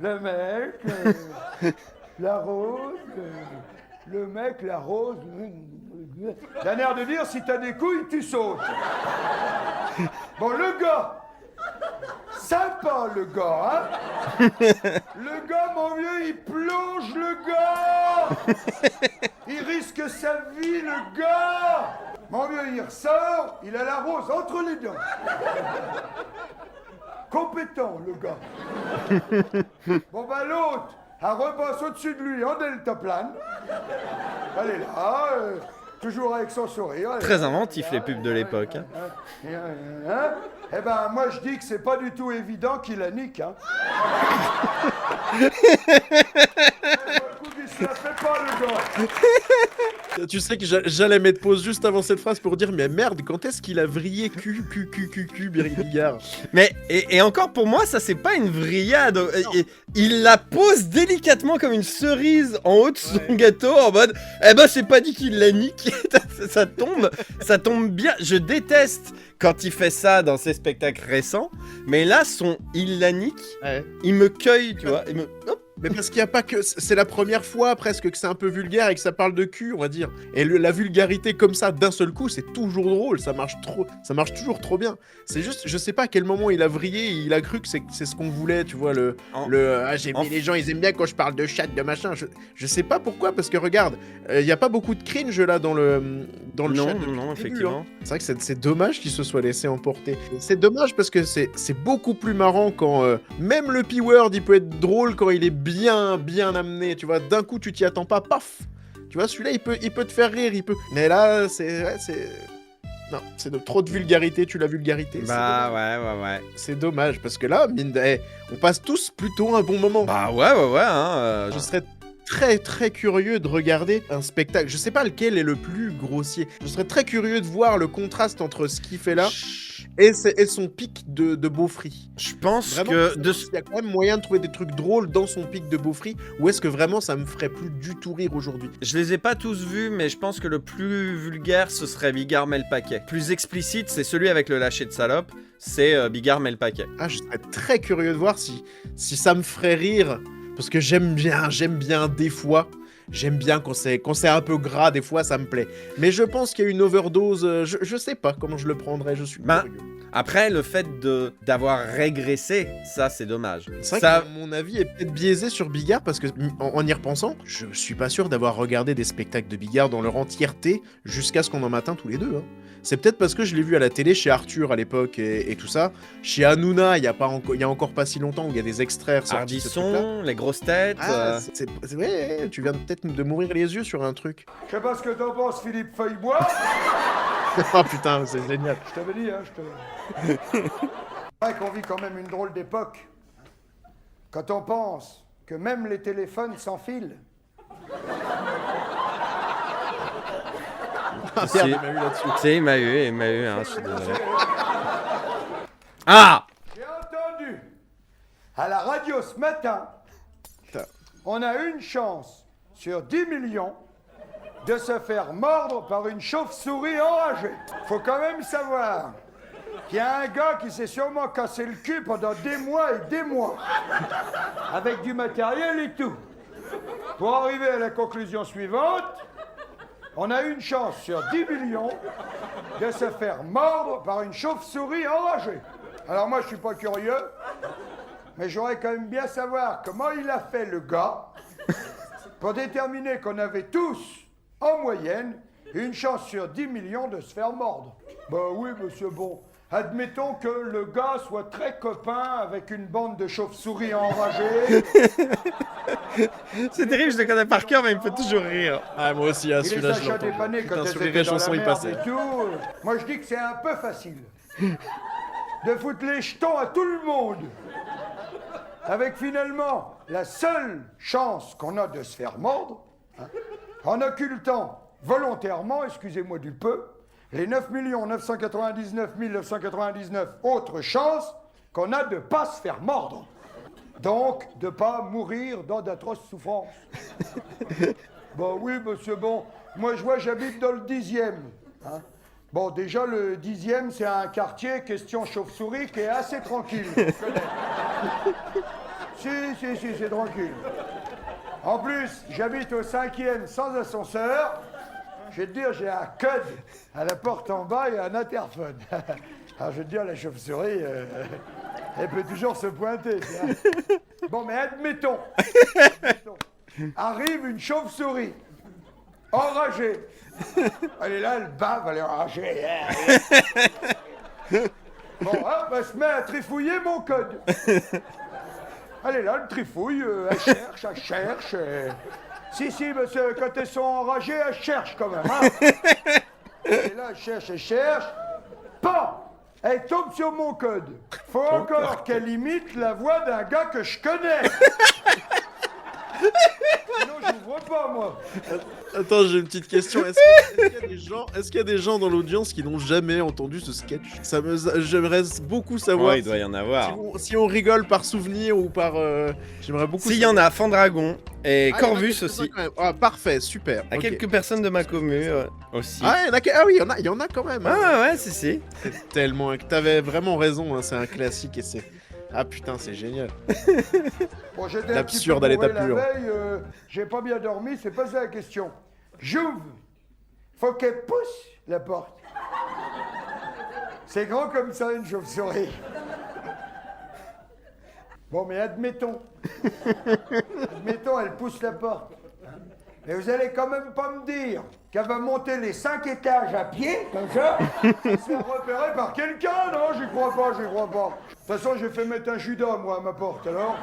le mec, la rose, le mec, la rose. D'un air de dire, si t'as des couilles, tu sautes. Bon, le gars, sympa le gars, hein. Le gars, mon vieux, il plonge le gars. Il risque sa vie, le gars. Mon vieux, il ressort, il a la rose entre les dents. Compétent, le gars. Bon, bah, l'autre, elle repasse au-dessus de lui en deltaplane. Elle est là, toujours avec son sourire. Elle est Très là, inventif, elle est les là, pubs de l'époque. Hein. Eh ben, moi, je dis que c'est pas du tout évident qu'il la nique, hein. Il se la fait pas, le gars. Tu sais que j'allais mettre pause juste avant cette phrase pour dire mais merde, quand est-ce qu'il a vrillé cul, Bigard? Mais, et encore pour moi, ça c'est pas une vrillade. Il la pose délicatement comme une cerise en haut de son gâteau en mode eh ben c'est pas dit qu'il la nique. ça tombe bien. Je déteste quand il fait ça dans ses spectacles récents, mais là il la nique, Ouais. il me cueille, tu vois, il me hop, Mais parce qu'il y a pas que... C'est la première fois presque que c'est un peu vulgaire et que ça parle de cul, on va dire. Et la vulgarité comme ça, d'un seul coup, c'est toujours drôle. Ça marche toujours trop bien. C'est juste, je sais pas à quel moment il a vrillé, il a cru que c'est ce qu'on voulait, tu vois, les gens, ils aiment bien quand je parle de chat, de machin. Je sais pas pourquoi, parce que regarde, il y a pas beaucoup de cringe là dans le chat. Non, effectivement. C'est vrai que c'est dommage qu'il se soit laissé emporter. C'est dommage parce que c'est beaucoup plus marrant quand même le P-word, il peut être drôle quand il est bien amené, tu vois. D'un coup, tu t'y attends pas, paf. Tu vois, celui-là, il peut te faire rire, il peut. Mais là, non, c'est trop de vulgarité, tu la vulgarité. Bah ouais. C'est dommage parce que là, on passe tous plutôt un bon moment. Bah ouais, hein. Je serais très très curieux de regarder un spectacle. Je sais pas lequel est le plus grossier. Je serais très curieux de voir le contraste entre ce qu'il fait là et son pic de beaufry. Je pense vraiment, que... il y a quand même moyen de trouver des trucs drôles dans son pic de beaufry, ou est-ce que vraiment ça me ferait plus du tout rire aujourd'hui? Je les ai pas tous vus, mais je pense que le plus vulgaire, ce serait Bigard met le paquet. Plus explicite, c'est celui avec le lâcher de salope, c'est Bigard met le paquet. Ah, je serais très curieux de voir si ça me ferait rire, parce que j'aime bien des fois. J'aime bien quand c'est un peu gras, des fois ça me plaît. Mais je pense qu'il y a une overdose, je sais pas comment je le prendrais, je suis curieux. Après, le fait d'avoir régressé, ça c'est dommage. C'est vrai que mon avis est peut-être biaisé sur Bigard, parce que en y repensant, je suis pas sûr d'avoir regardé des spectacles de Bigard dans leur entièreté jusqu'à ce qu'on en matin tous les deux. Hein. C'est peut-être parce que je l'ai vu à la télé chez Arthur à l'époque et tout ça. Chez Hanouna, il y a encore pas si longtemps où il y a des extraits sortis. Ardisson, les grosses têtes. C'est vrai, tu viens peut-être de m'ouvrir les yeux sur un truc. Je sais pas ce que t'en penses, Philippe Feuillebois. Oh putain, c'est génial. Je t'avais dit, hein, C'est vrai qu'on vit quand même une drôle d'époque. Quand on pense que même les téléphones s'enfilent. Ah merde, il m'a eu là-dessus. Tu sais, il m'a eu, hein, je suis désolé. Ah! J'ai entendu à la radio ce matin, on a une chance sur 10 millions de se faire mordre par une chauve-souris enragée. Faut quand même savoir qu'il y a un gars qui s'est sûrement cassé le cul pendant des mois et des mois, avec du matériel et tout. Pour arriver à la conclusion suivante, on a une chance sur 10 millions de se faire mordre par une chauve-souris enragée. Alors moi, je suis pas curieux, mais j'aurais quand même bien savoir comment il a fait le gars pour déterminer qu'on avait tous, en moyenne, une chance sur 10 millions de se faire mordre. Bah oui, monsieur, bon. Admettons que le gars soit très copain avec une bande de chauves-souris enragées. C'est terrible, je le connais par cœur, mais il me fait toujours rire. Ah, moi aussi, hein, celui-là, je l'entends. Putain, sur les chansons, il passait. Moi, je dis que c'est un peu facile de foutre les jetons à tout le monde. Avec finalement la seule chance qu'on a de se faire mordre, hein, en occultant volontairement, excusez-moi du peu, les 9 999 999 autres chances qu'on a de ne pas se faire mordre. Donc, de ne pas mourir dans d'atroces souffrances. Bon, oui, monsieur, bon, moi, je vois, j'habite dans le 10e. Hein. Bon, déjà, le 10e, c'est un quartier, question chauve-souris, qui est assez tranquille. Je connais. Si, c'est tranquille. En plus, j'habite au 5e sans ascenseur. Je vais te dire, j'ai un code à la porte en bas et un interphone. Alors, je vais te dire, la chauve-souris, elle peut toujours se pointer. Bon, mais admettons, arrive une chauve-souris enragée. Elle est là, elle bave, elle est enragée. Bon, hop, elle se met à trifouiller mon code. Elle est là, elle trifouille, elle cherche. Si, monsieur, quand elles sont enragées, elles cherchent quand même. Hein. Et là, elle cherche. Pan! Elle tombe sur mon code. Faut encore qu'elle imite la voix d'un gars que je connais. Sinon, je n'ouvre pas, moi. Attends, j'ai une petite question. Est-ce qu'il y a des gens dans l'audience qui n'ont jamais entendu ce sketch? J'aimerais beaucoup savoir. Ouais, il doit y en avoir. Si on rigole par souvenir ou par. J'aimerais beaucoup. S'il y en a, Fandragon et Corvus aussi. Ah, parfait, super. À quelques personnes de ma commune aussi. Ah, oui, il y en a quand même. Ah ouais, si. C'est tellement. T'avais vraiment raison, hein, c'est un classique et c'est. Ah putain, c'est génial. Bon, j'étais un petit peu L'absurde à l'état bourré la pur. veille, j'ai pas bien dormi, c'est pas ça la question. J'ouvre. Faut qu'elle pousse la porte. C'est grand comme ça, une chauve-souris. Bon, mais admettons. Admettons, elle pousse la porte. Mais vous allez quand même pas me dire qu'elle va monter les 5 étages à pied, comme ça, et se faire repérer par quelqu'un, non? J'y crois pas, j'y crois pas. De toute façon, j'ai fait mettre un Judas, moi, à ma porte, alors.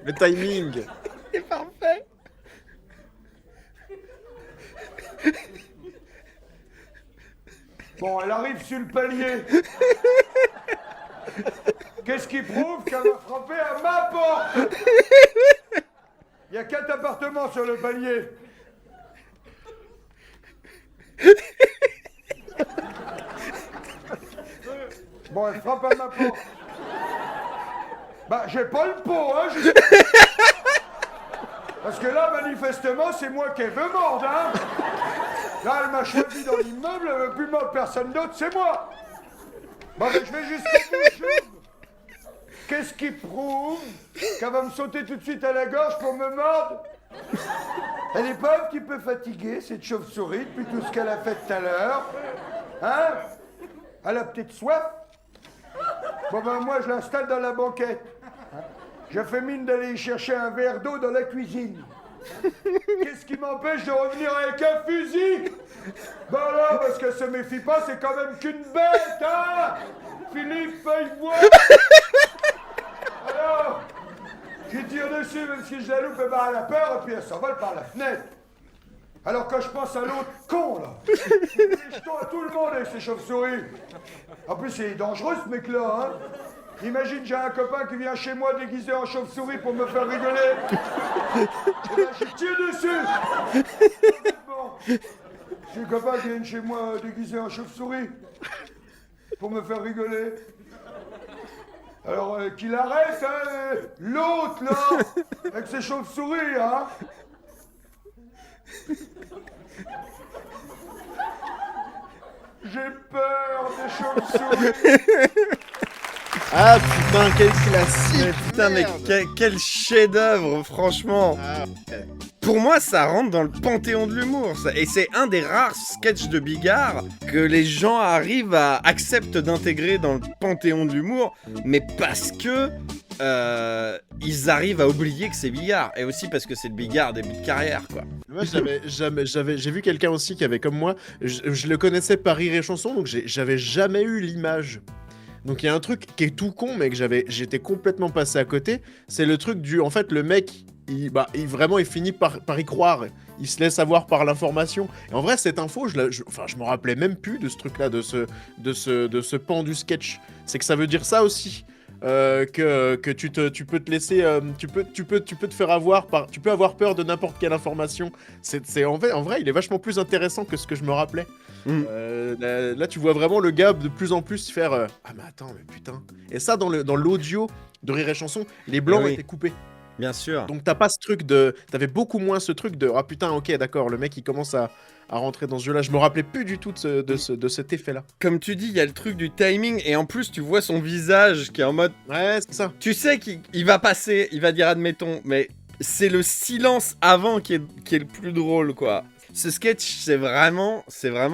Le timing. C'est parfait. Bon, elle arrive sur le palier. Qu'est-ce qui prouve qu'elle va frapper à ma porte? Il y a 4 appartements sur le palier. Bon, elle frappe à ma porte. Bah, j'ai pas le pot, hein. Parce que là, manifestement, c'est moi qui veux mordre, hein. Là, elle m'a choisi dans l'immeuble, elle veut plus mordre personne d'autre, c'est moi. Bon, mais je vais jusqu'au bout, j'ouvre. Qu'est-ce qui prouve qu'elle va me sauter tout de suite à la gorge pour me mordre? Elle est pas un petit peu fatiguée, cette chauve-souris, depuis tout ce qu'elle a fait tout à l'heure? Hein? Elle a peut-être soif? Bon ben moi je l'installe dans la banquette. Je fais mine d'aller chercher un verre d'eau dans la cuisine. Qu'est-ce qui m'empêche de revenir avec un fusil? Ben là, parce qu'elle se méfie pas, c'est quand même qu'une bête, hein? Philippe Feuille-Bois. Alors, je tire dessus, même si je la loupe, ben elle a peur, et puis elle s'envole par la fenêtre. Alors quand je pense à l'autre con, là, je jetons à tout le monde avec ces chauves-souris. En plus, c'est dangereux, ce mec-là, hein. Imagine, j'ai un copain qui vient chez moi déguisé en chauve-souris pour me faire rigoler. Et ben, je tire dessus. Bon. J'ai un copain qui vient chez moi déguisé en chauve-souris pour me faire rigoler. Alors, qu'il arrête, hein, l'autre, là, avec ses chauves-souris, hein. J'ai peur des chauves-souris. Ah putain, quel classique. Mais putain, mais quel chef-d'œuvre, franchement. Ah, Pour moi, ça rentre dans le panthéon de l'humour. Et c'est un des rares sketchs de Bigard que les gens arrivent à accepter d'intégrer dans le panthéon de l'humour, mais parce que ils arrivent à oublier que c'est Bigard. Et aussi parce que c'est le Bigard début de carrière, quoi. moi j'ai vu quelqu'un aussi qui avait comme moi, je le connaissais par Rire et Chanson, donc j'avais jamais eu l'image. Donc il y a un truc qui est tout con, mais que j'étais complètement passé à côté. C'est le truc du, en fait, le mec, il finit par y croire. Il se laisse avoir par l'information. Et en vrai, cette info, je me rappelais même plus de ce truc-là, de ce pan du sketch. C'est que ça veut dire ça aussi. Que tu peux te laisser, tu peux te faire avoir tu peux avoir peur de n'importe quelle information. En vrai, il est vachement plus intéressant que ce que je me rappelais. Là, tu vois vraiment le gars de plus en plus faire ah mais attends, mais putain. Et ça, dans l'audio de Rire et Chanson, les blancs étaient coupés. Bien sûr. Donc t'as pas ce truc t'avais beaucoup moins ce truc de ah putain, ok, d'accord, le mec il commence à rentrer dans ce jeu-là. Je me rappelais plus du tout de cet effet-là. Comme tu dis, il y a le truc du timing, et en plus, tu vois son visage qui est en mode. Ouais, c'est ça. Tu sais qu'il va passer, il va dire admettons, mais c'est le silence avant qui est le plus drôle, quoi. Ce sketch, c'est vraiment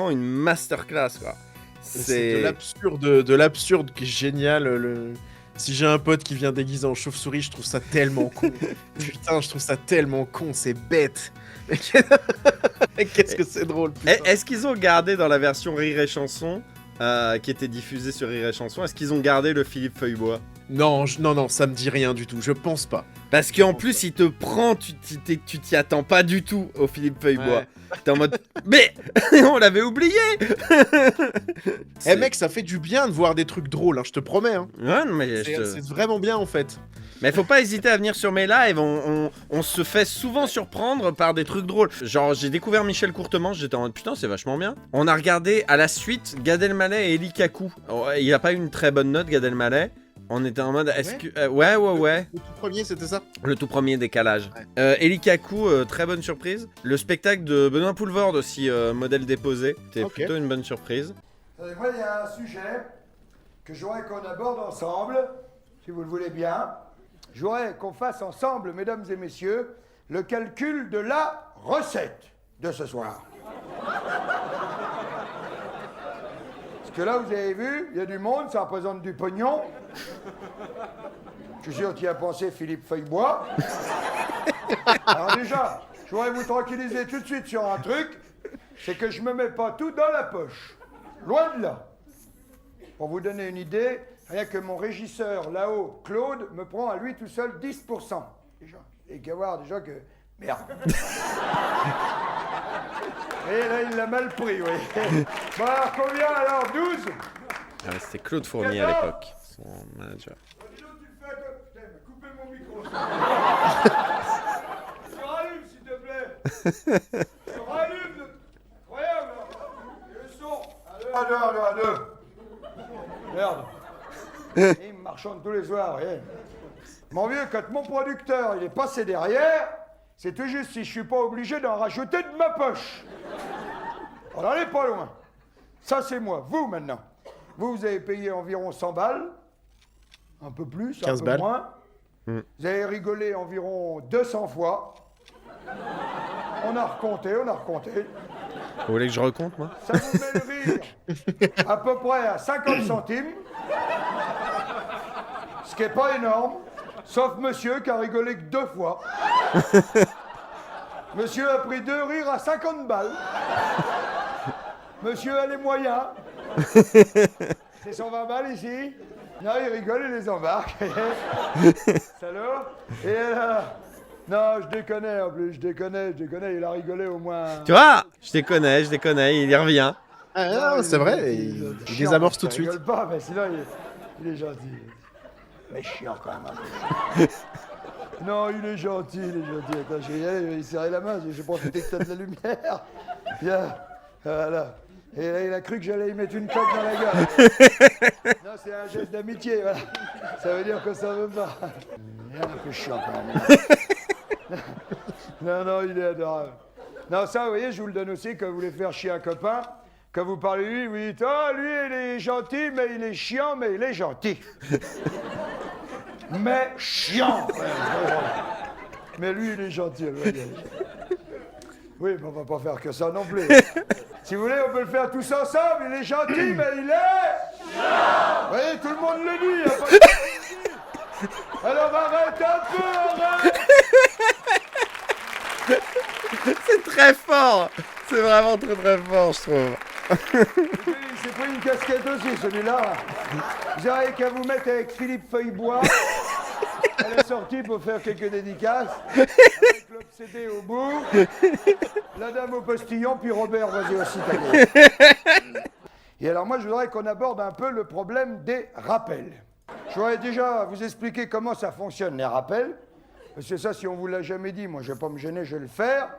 une masterclass, quoi. C'est de l'absurde qui est génial. Si j'ai un pote qui vient déguisé en chauve-souris, je trouve ça tellement con. Putain, je trouve ça tellement con, c'est bête. Qu'est-ce que c'est drôle, putain. Est-ce qu'ils ont gardé dans la version Rire et Chanson, qui était diffusée sur Rire et Chanson, est-ce qu'ils ont gardé le Philippe Feuille-Bois? Non, ça me dit rien du tout, je pense pas. Parce qu'en plus, il te prend, tu t'y attends pas du tout au Philippe Feuille-Bois. Ouais. T'es en mode, mais on l'avait oublié. Eh mec, ça fait du bien de voir des trucs drôles, hein, je te promets. Hein. Ouais, non, mais C'est vraiment bien en fait. Mais faut pas hésiter à venir sur mes lives, on se fait souvent surprendre par des trucs drôles. Genre, j'ai découvert Michel Courtemanche, j'étais en mode putain, c'est vachement bien. On a regardé à la suite Gad Elmaleh et Eli Kakou. Il a pas eu une très bonne note, Gad Elmaleh. On était en mode, est-ce Ouais. que... ouais. Le tout premier, c'était ça. Le tout premier décalage. Eli Kaku, très bonne surprise. Le spectacle de Benoît Poulvord aussi, modèle déposé. C'était Ok. plutôt une bonne surprise. Moi, il y a un sujet que j'aurais qu'on aborde ensemble, si vous le voulez bien. J'aurais qu'on fasse ensemble, mesdames et messieurs, le calcul de la recette de ce soir. Parce que là, vous avez vu, il y a du monde, ça représente du pognon. Je suis sûr qu'il y a pensé Philippe Feuillebois. Alors déjà, je voudrais vous tranquilliser tout de suite sur un truc, c'est que je me mets pas tout dans la poche. Loin de là. Pour vous donner une idée, rien que mon régisseur là-haut, Claude, me prend à lui tout seul 10%. Déjà. Et qu'à voir déjà que... Merde. Et là, il l'a mal pris, oui. Bon, alors combien alors 12 Ah, ouais, c'était Claude Fournier à l'époque, son manager. Dis donc, tu fais que... Putain, il m'a coupé mon micro. Je rallume, s'il te plaît. Je rallume. Incroyable. Et le son. À deux. Merde. Il me marchande tous les soirs, vous voyez. Mon vieux, quand mon producteur, il est passé derrière, c'est tout juste si je suis pas obligé d'en rajouter de ma poche. On n'en est pas loin. Ça, c'est moi. Vous, maintenant. Vous avez payé environ 100 balles. Un peu plus, 15 un peu balles. moins. Vous avez rigolé environ 200 fois. On a recompté. Vous voulez que je recompte, moi? Ça vous met le rire à peu près à 50 centimes. Ce qui n'est pas énorme. Sauf monsieur qui a rigolé que 2 fois. Monsieur a pris 2 rires à 50 balles. Monsieur a les moyens. C'est 120 balles ici. Non, il rigole, il les embarque. Salaud. Et là... Non, je déconne en plus, je déconne. Il a rigolé au moins... Tu vois? Je déconne, il y revient. Ah, non, c'est vrai, il désamorce tout de suite. Il rigole pas, mais sinon, il est gentil. Mais chiant quand même. Non, il est gentil. Attends, je vais y aller, il serrer la main, j'ai profité que t'as de la lumière. Viens, voilà. Et là, il a cru que j'allais y mettre une claque dans la gueule. Non, c'est un geste d'amitié, voilà. Ça veut dire que ça veut pas. Il est un peu chiant quand même. Non, il est adorable. Non, ça, vous voyez, je vous le donne aussi, quand vous voulez faire chier un copain, quand vous parlez de lui, vous dites « Ah, lui, il est gentil, mais il est chiant, mais il est gentil. » Mais chiant. Mais lui, il est gentil. Oui, mais on va pas faire que ça non plus. Si vous voulez, on peut le faire tous ensemble. Il est gentil, mais il est... Vous voyez, tout le monde le dit. Y a pas de... Alors arrête un peu, arrête. C'est très fort. C'est vraiment très fort, je trouve. Il s'est pris une casquette aussi, celui-là. Vous aurez qu'à vous mettre avec Philippe Feuillebois. Elle est sortie pour faire quelques dédicaces. Avec l'obsédé au bout. La dame au postillon, puis Robert, vas-y aussi, ta gueule. Et alors moi, je voudrais qu'on aborde un peu le problème des rappels. Je voudrais déjà vous expliquer comment ça fonctionne, les rappels. Parce que ça, si on vous l'a jamais dit, moi, je vais pas me gêner, je vais le faire.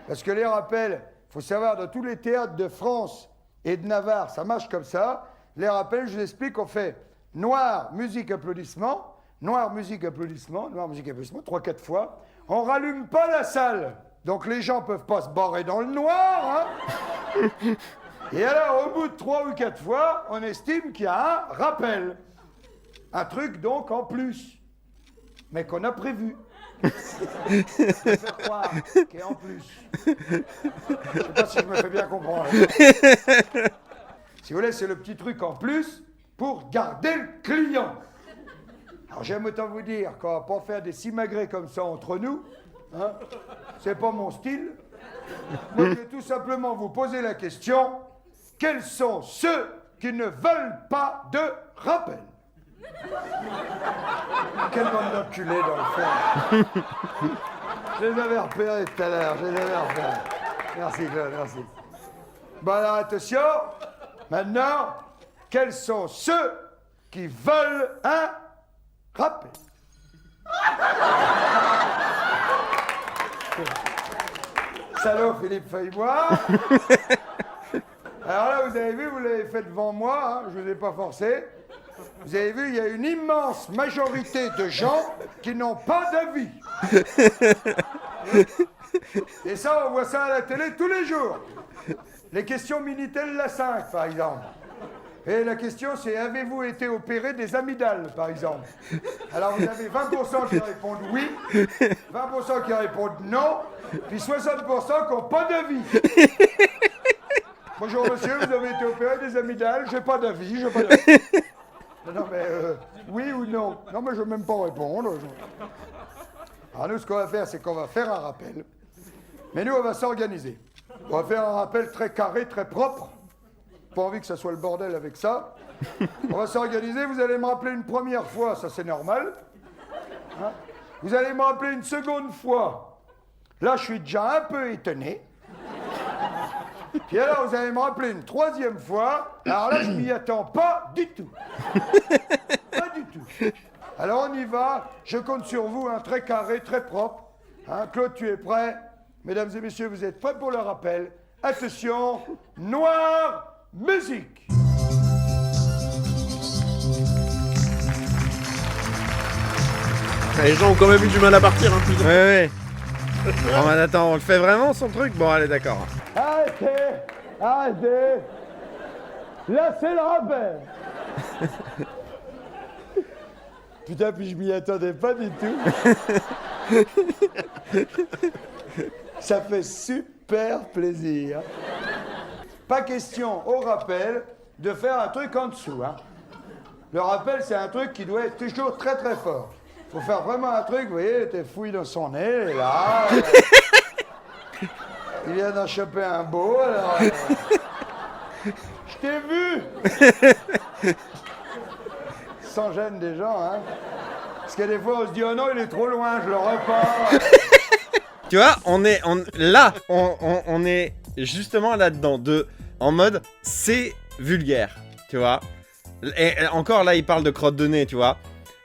Parce que les rappels, il faut savoir, dans tous les théâtres de France et de Navarre, ça marche comme ça. Les rappels, je vous explique, on fait noir, musique, applaudissement, noir, musique, applaudissement, noir, musique, applaudissement, 3-4 fois. On rallume pas la salle. Donc les gens peuvent pas se barrer dans le noir, hein. Et alors, au bout de 3 ou 4 fois, on estime qu'il y a un rappel. Un truc, donc, en plus. Mais qu'on a prévu. Faire croire qu'il est en plus. Je sais pas si je me fais bien comprendre. Si vous voulez, c'est le petit truc en plus pour garder le client. Alors j'aime autant vous dire qu'on va pas faire des simagrées comme ça entre nous. Hein, c'est pas mon style. Moi, je vais tout simplement vous poser la question, quels sont ceux qui ne veulent pas de rappel? Quelle bande d'enculés dans le fond. Je les avais repérés tout à l'heure, Merci Claude, merci. Bon alors attention, maintenant, quels sont ceux qui veulent un rappel? Salaud Philippe Feuillebois. Alors là, vous avez vu, vous l'avez fait devant moi, hein, je ne vous ai pas forcé. Vous avez vu, il y a une immense majorité de gens qui n'ont pas d'avis. Et ça, on voit ça à la télé tous les jours. Les questions Minitel la 5, par exemple. Et la question, c'est avez-vous été opéré des amygdales, par exemple? Alors, vous avez 20% qui répondent oui, 20% qui répondent non, puis 60% qui n'ont pas d'avis. Bonjour, monsieur, vous avez été opéré des amygdales? J'ai pas d'avis, j'ai pas d'avis. Non, mais oui ou non? Non, mais je ne veux même pas répondre. Alors, nous, ce qu'on va faire, c'est qu'on va faire un rappel. Mais nous, on va s'organiser. On va faire un rappel très carré, très propre. Pas envie que ça soit le bordel avec ça. On va s'organiser, vous allez me rappeler une première fois, ça c'est normal. Hein? Vous allez me rappeler une seconde fois. Là, je suis déjà un peu étonné. Puis alors, vous allez me rappeler une troisième fois. Alors là, je m'y attends pas du tout. Pas du tout. Alors on y va. Je compte sur vous, un très carré, très propre. Hein, Claude, tu es prêt? Mesdames et messieurs, vous êtes prêts pour le rappel? Attention, noir, musique. Les gens ont quand même eu du mal à partir, hein, putain. Ouais. Bon, bah, attends, on le fait vraiment son truc? Bon, allez, d'accord. Arrêtez, arrêtez. Là, c'est le rappel. Putain, puis je m'y attendais pas du tout. Ça fait super plaisir. Pas question, au rappel, de faire un truc en dessous. Hein. Le rappel, c'est un truc qui doit être toujours très très fort. Faut faire vraiment un truc, vous voyez, t'es fouille dans son nez, et là... il vient d'en choper un beau, alors... je t'ai vu. Sans gêne des gens, hein. Parce que des fois, on se dit, oh non, il est trop loin, je le repars. Tu vois, on est justement là-dedans, en mode, c'est vulgaire, tu vois. Et encore là, il parle de crotte de nez, tu vois.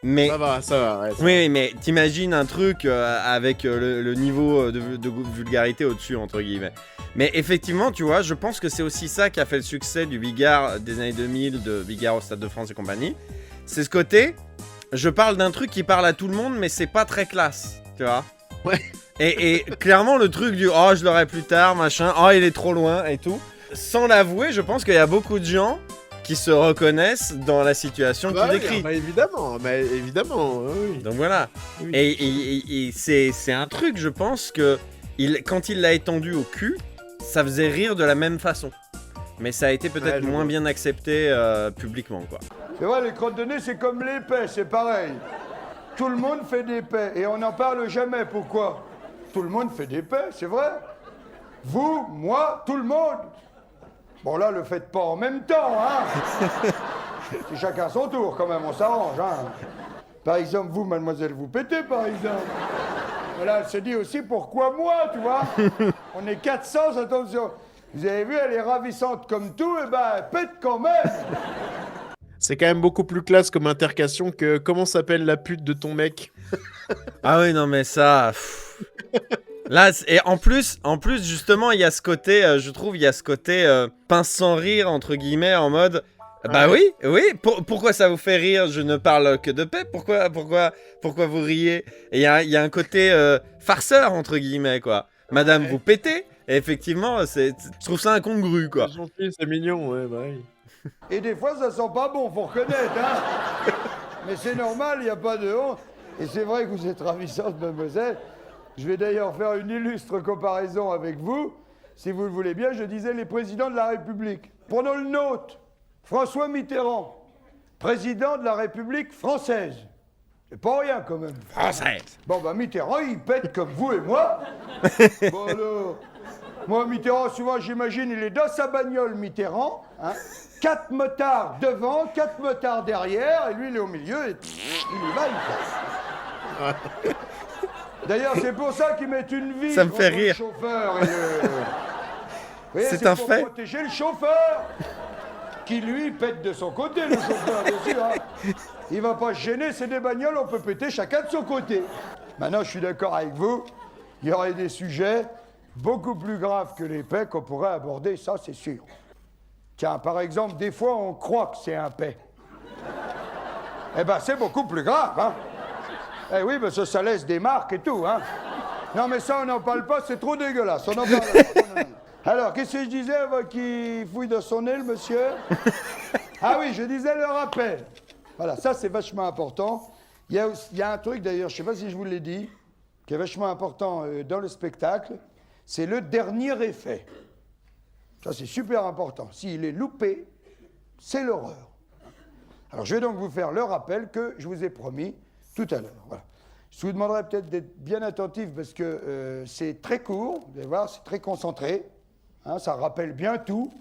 Mais Ça va, ouais, ça oui, mais t'imagines un truc avec le niveau de vulgarité au-dessus, entre guillemets. Mais effectivement, tu vois, je pense que c'est aussi ça qui a fait le succès du Bigard des années 2000, de Bigard au Stade de France et compagnie. C'est ce côté, je parle d'un truc qui parle à tout le monde, mais c'est pas très classe, tu vois. Ouais. Et clairement, le truc du « oh, je l'aurai plus tard, machin, oh, il est trop loin » et tout. Sans l'avouer, je pense qu'il y a beaucoup de gens qui se reconnaissent dans la situation qu'il décrit. Bah évidemment, oui. Donc voilà. Oui. Et c'est un truc, je pense, que quand il l'a étendu au cul, ça faisait rire de la même façon. Mais ça a été peut-être moins bien accepté publiquement, quoi. C'est vrai, les crottes de nez, c'est comme l'épée, c'est pareil. Tout le monde fait des paix et on n'en parle jamais. Pourquoi? Tout le monde fait des paix, c'est vrai. Vous, moi, tout le monde. Bon, là, le faites pas en même temps, hein. C'est chacun son tour, quand même, on s'arrange, hein. Par exemple, vous, mademoiselle, vous pétez, par exemple. Voilà, elle se dit aussi, pourquoi moi, tu vois? On est 400, attention. Vous avez vu, elle est ravissante comme tout, et ben, elle pète quand même. C'est quand même beaucoup plus classe comme intercation que comment s'appelle la pute de ton mec. Ah oui, non, mais ça... Là, et en plus, justement, il y a ce côté, je trouve, il y a ce côté pince sans rire, entre guillemets, en mode... Bah oui, pourquoi ça vous fait rire? Je ne parle que de paix, pourquoi vous riez? Et il y a un côté farceur, entre guillemets, quoi. Madame, vous pétez? Et effectivement, je trouve ça incongru, quoi. C'est gentil, c'est mignon, ouais, bah oui. Et des fois, ça sent pas bon, faut reconnaître, hein. Mais c'est normal, il n'y a pas de honte. Et c'est vrai que vous êtes ravissante, mademoiselle. Je vais d'ailleurs faire une illustre comparaison avec vous. Si vous le voulez bien, je disais les présidents de la République. Prenons le nôtre. François Mitterrand, président de la République française. C'est pas rien, quand même. Française. Bon, bah, Mitterrand, il pète comme vous et moi. Bon, alors... Moi, Mitterrand, souvent, j'imagine, il est dans sa bagnole, Mitterrand. Hein, 4 motards devant, 4 motards derrière, et lui, il est au milieu, et il y va, il passe. D'ailleurs, c'est pour ça qu'ils mettent une vitre Ça me fait entre rire. le chauffeur et le... Vous voyez, C'est un pour fait. protéger le chauffeur, qui, lui, pète de son côté, le chauffeur, bien sûr. Hein. Il va pas se gêner, c'est des bagnoles, on peut péter chacun de son côté. Maintenant, je suis d'accord avec vous, il y aurait des sujets... beaucoup plus grave que les paix qu'on pourrait aborder, ça c'est sûr. Tiens, par exemple, des fois on croit que c'est un paix. Eh ben, c'est beaucoup plus grave, hein. Eh oui, parce que ça laisse des marques et tout, hein. Non, mais ça, on n'en parle pas, c'est trop dégueulasse. On en parle pas. Alors, qu'est-ce que je disais avant qu'il fouille dans son nez, le monsieur? Ah oui, je disais le rappel. Voilà, ça, c'est vachement important. Il y a un truc, d'ailleurs, je ne sais pas si je vous l'ai dit, qui est vachement important dans le spectacle, c'est le dernier effet. Ça, c'est super important. S'il est loupé, c'est l'horreur. Alors, je vais donc vous faire le rappel que je vous ai promis tout à l'heure. Voilà. Je vous demanderai peut-être d'être bien attentif parce que c'est très court, vous allez voir, c'est très concentré. Hein, ça rappelle bien tout.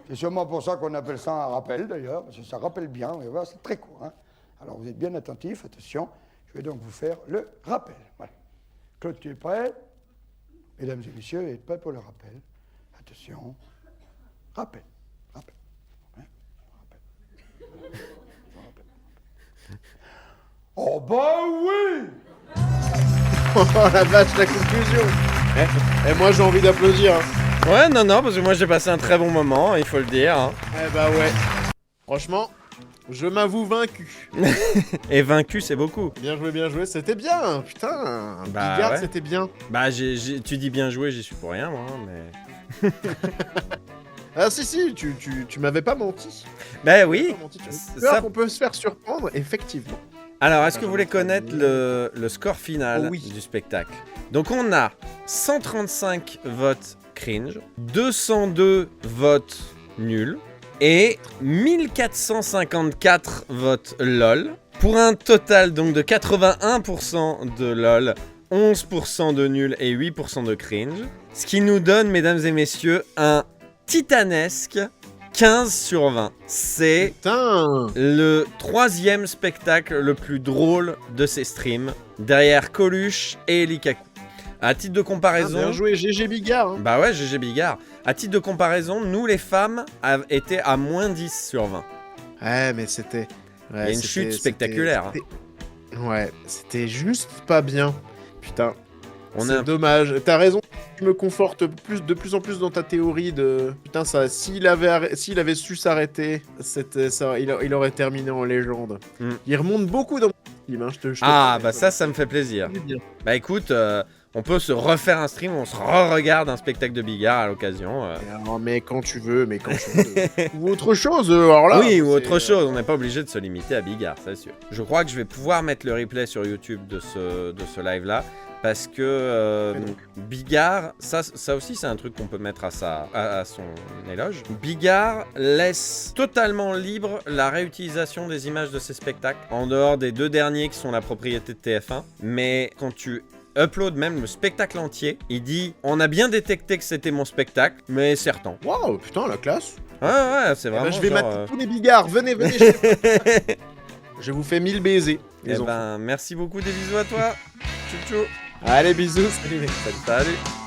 C'est sûrement pour ça qu'on appelle ça un rappel, d'ailleurs, parce que ça rappelle bien, vous allez voir, c'est très court. Hein. Alors, vous êtes bien attentifs, attention. Je vais donc vous faire le rappel. Voilà. Claude, tu es prêt? Mesdames et messieurs, vous êtes prêts pour le rappel? Attention. Rappel. Rappel. Hein? Rappel. Oh bah oui! Oh la vache, la conclusion. Et moi j'ai envie d'applaudir. Hein. Ouais, non, parce que moi j'ai passé un très bon moment, il faut le dire. Hein. Eh bah ouais. Franchement, je m'avoue vaincu. Et vaincu, c'est beaucoup. Bien joué, c'était bien. Putain, Bah, Bigard, ouais. c'était bien. Bah, tu dis bien joué, j'y suis pour rien, moi, mais... Ah si, tu m'avais pas menti. Bah oui. Ça qu'on peut se faire surprendre, effectivement. Alors, est-ce que vous voulez connaître le score final oui. du spectacle? Donc, on a 135 votes cringe, 202 votes nuls et 1454 votes lol, pour un total donc de 81% de lol, 11% de nul et 8% de cringe, ce qui nous donne, mesdames et messieurs, un titanesque 15 sur 20. C'est Putain. le 3e spectacle le plus drôle de ces streams, derrière Coluche et Likaku. À titre de comparaison... Bien joué, GG Bigard. Hein. Bah ouais, GG Bigard. À titre de comparaison, nous les femmes étaient à moins 10 sur 20. Ouais, mais c'était... Il y a une chute spectaculaire. Ouais, c'était juste pas bien. Putain, On c'est dommage. T'as raison, tu me confortes de plus en plus dans ta théorie de... Putain, ça, s'il avait su s'arrêter, il aurait terminé en légende. Mm. Il remonte beaucoup dans mon film, hein, je te Ah, promets. bah ça me fait plaisir. Bah écoute, on peut se refaire un stream où on se re-regarde un spectacle de Bigard à l'occasion. Alors, mais quand tu veux. Ou autre chose, alors là. Oui, ou autre chose, on n'est pas obligé de se limiter à Bigard, c'est sûr. Je crois que je vais pouvoir mettre le replay sur YouTube de ce live-là, parce que Bigard, ça aussi c'est un truc qu'on peut mettre à son éloge. Bigard laisse totalement libre la réutilisation des images de ses spectacles, en dehors des 2 derniers qui sont la propriété de TF1, mais quand tu upload même le spectacle entier, il dit on a bien détecté que c'était mon spectacle, mais certain. Waouh, putain, la classe. Ouais, c'est vraiment. Je vais genre, mettre tous les Bigards, venez. Je vous fais 1000 baisers. Eh ben, merci beaucoup, des bisous à toi. Tchou tchou. Allez, bisous. Salut. Salut.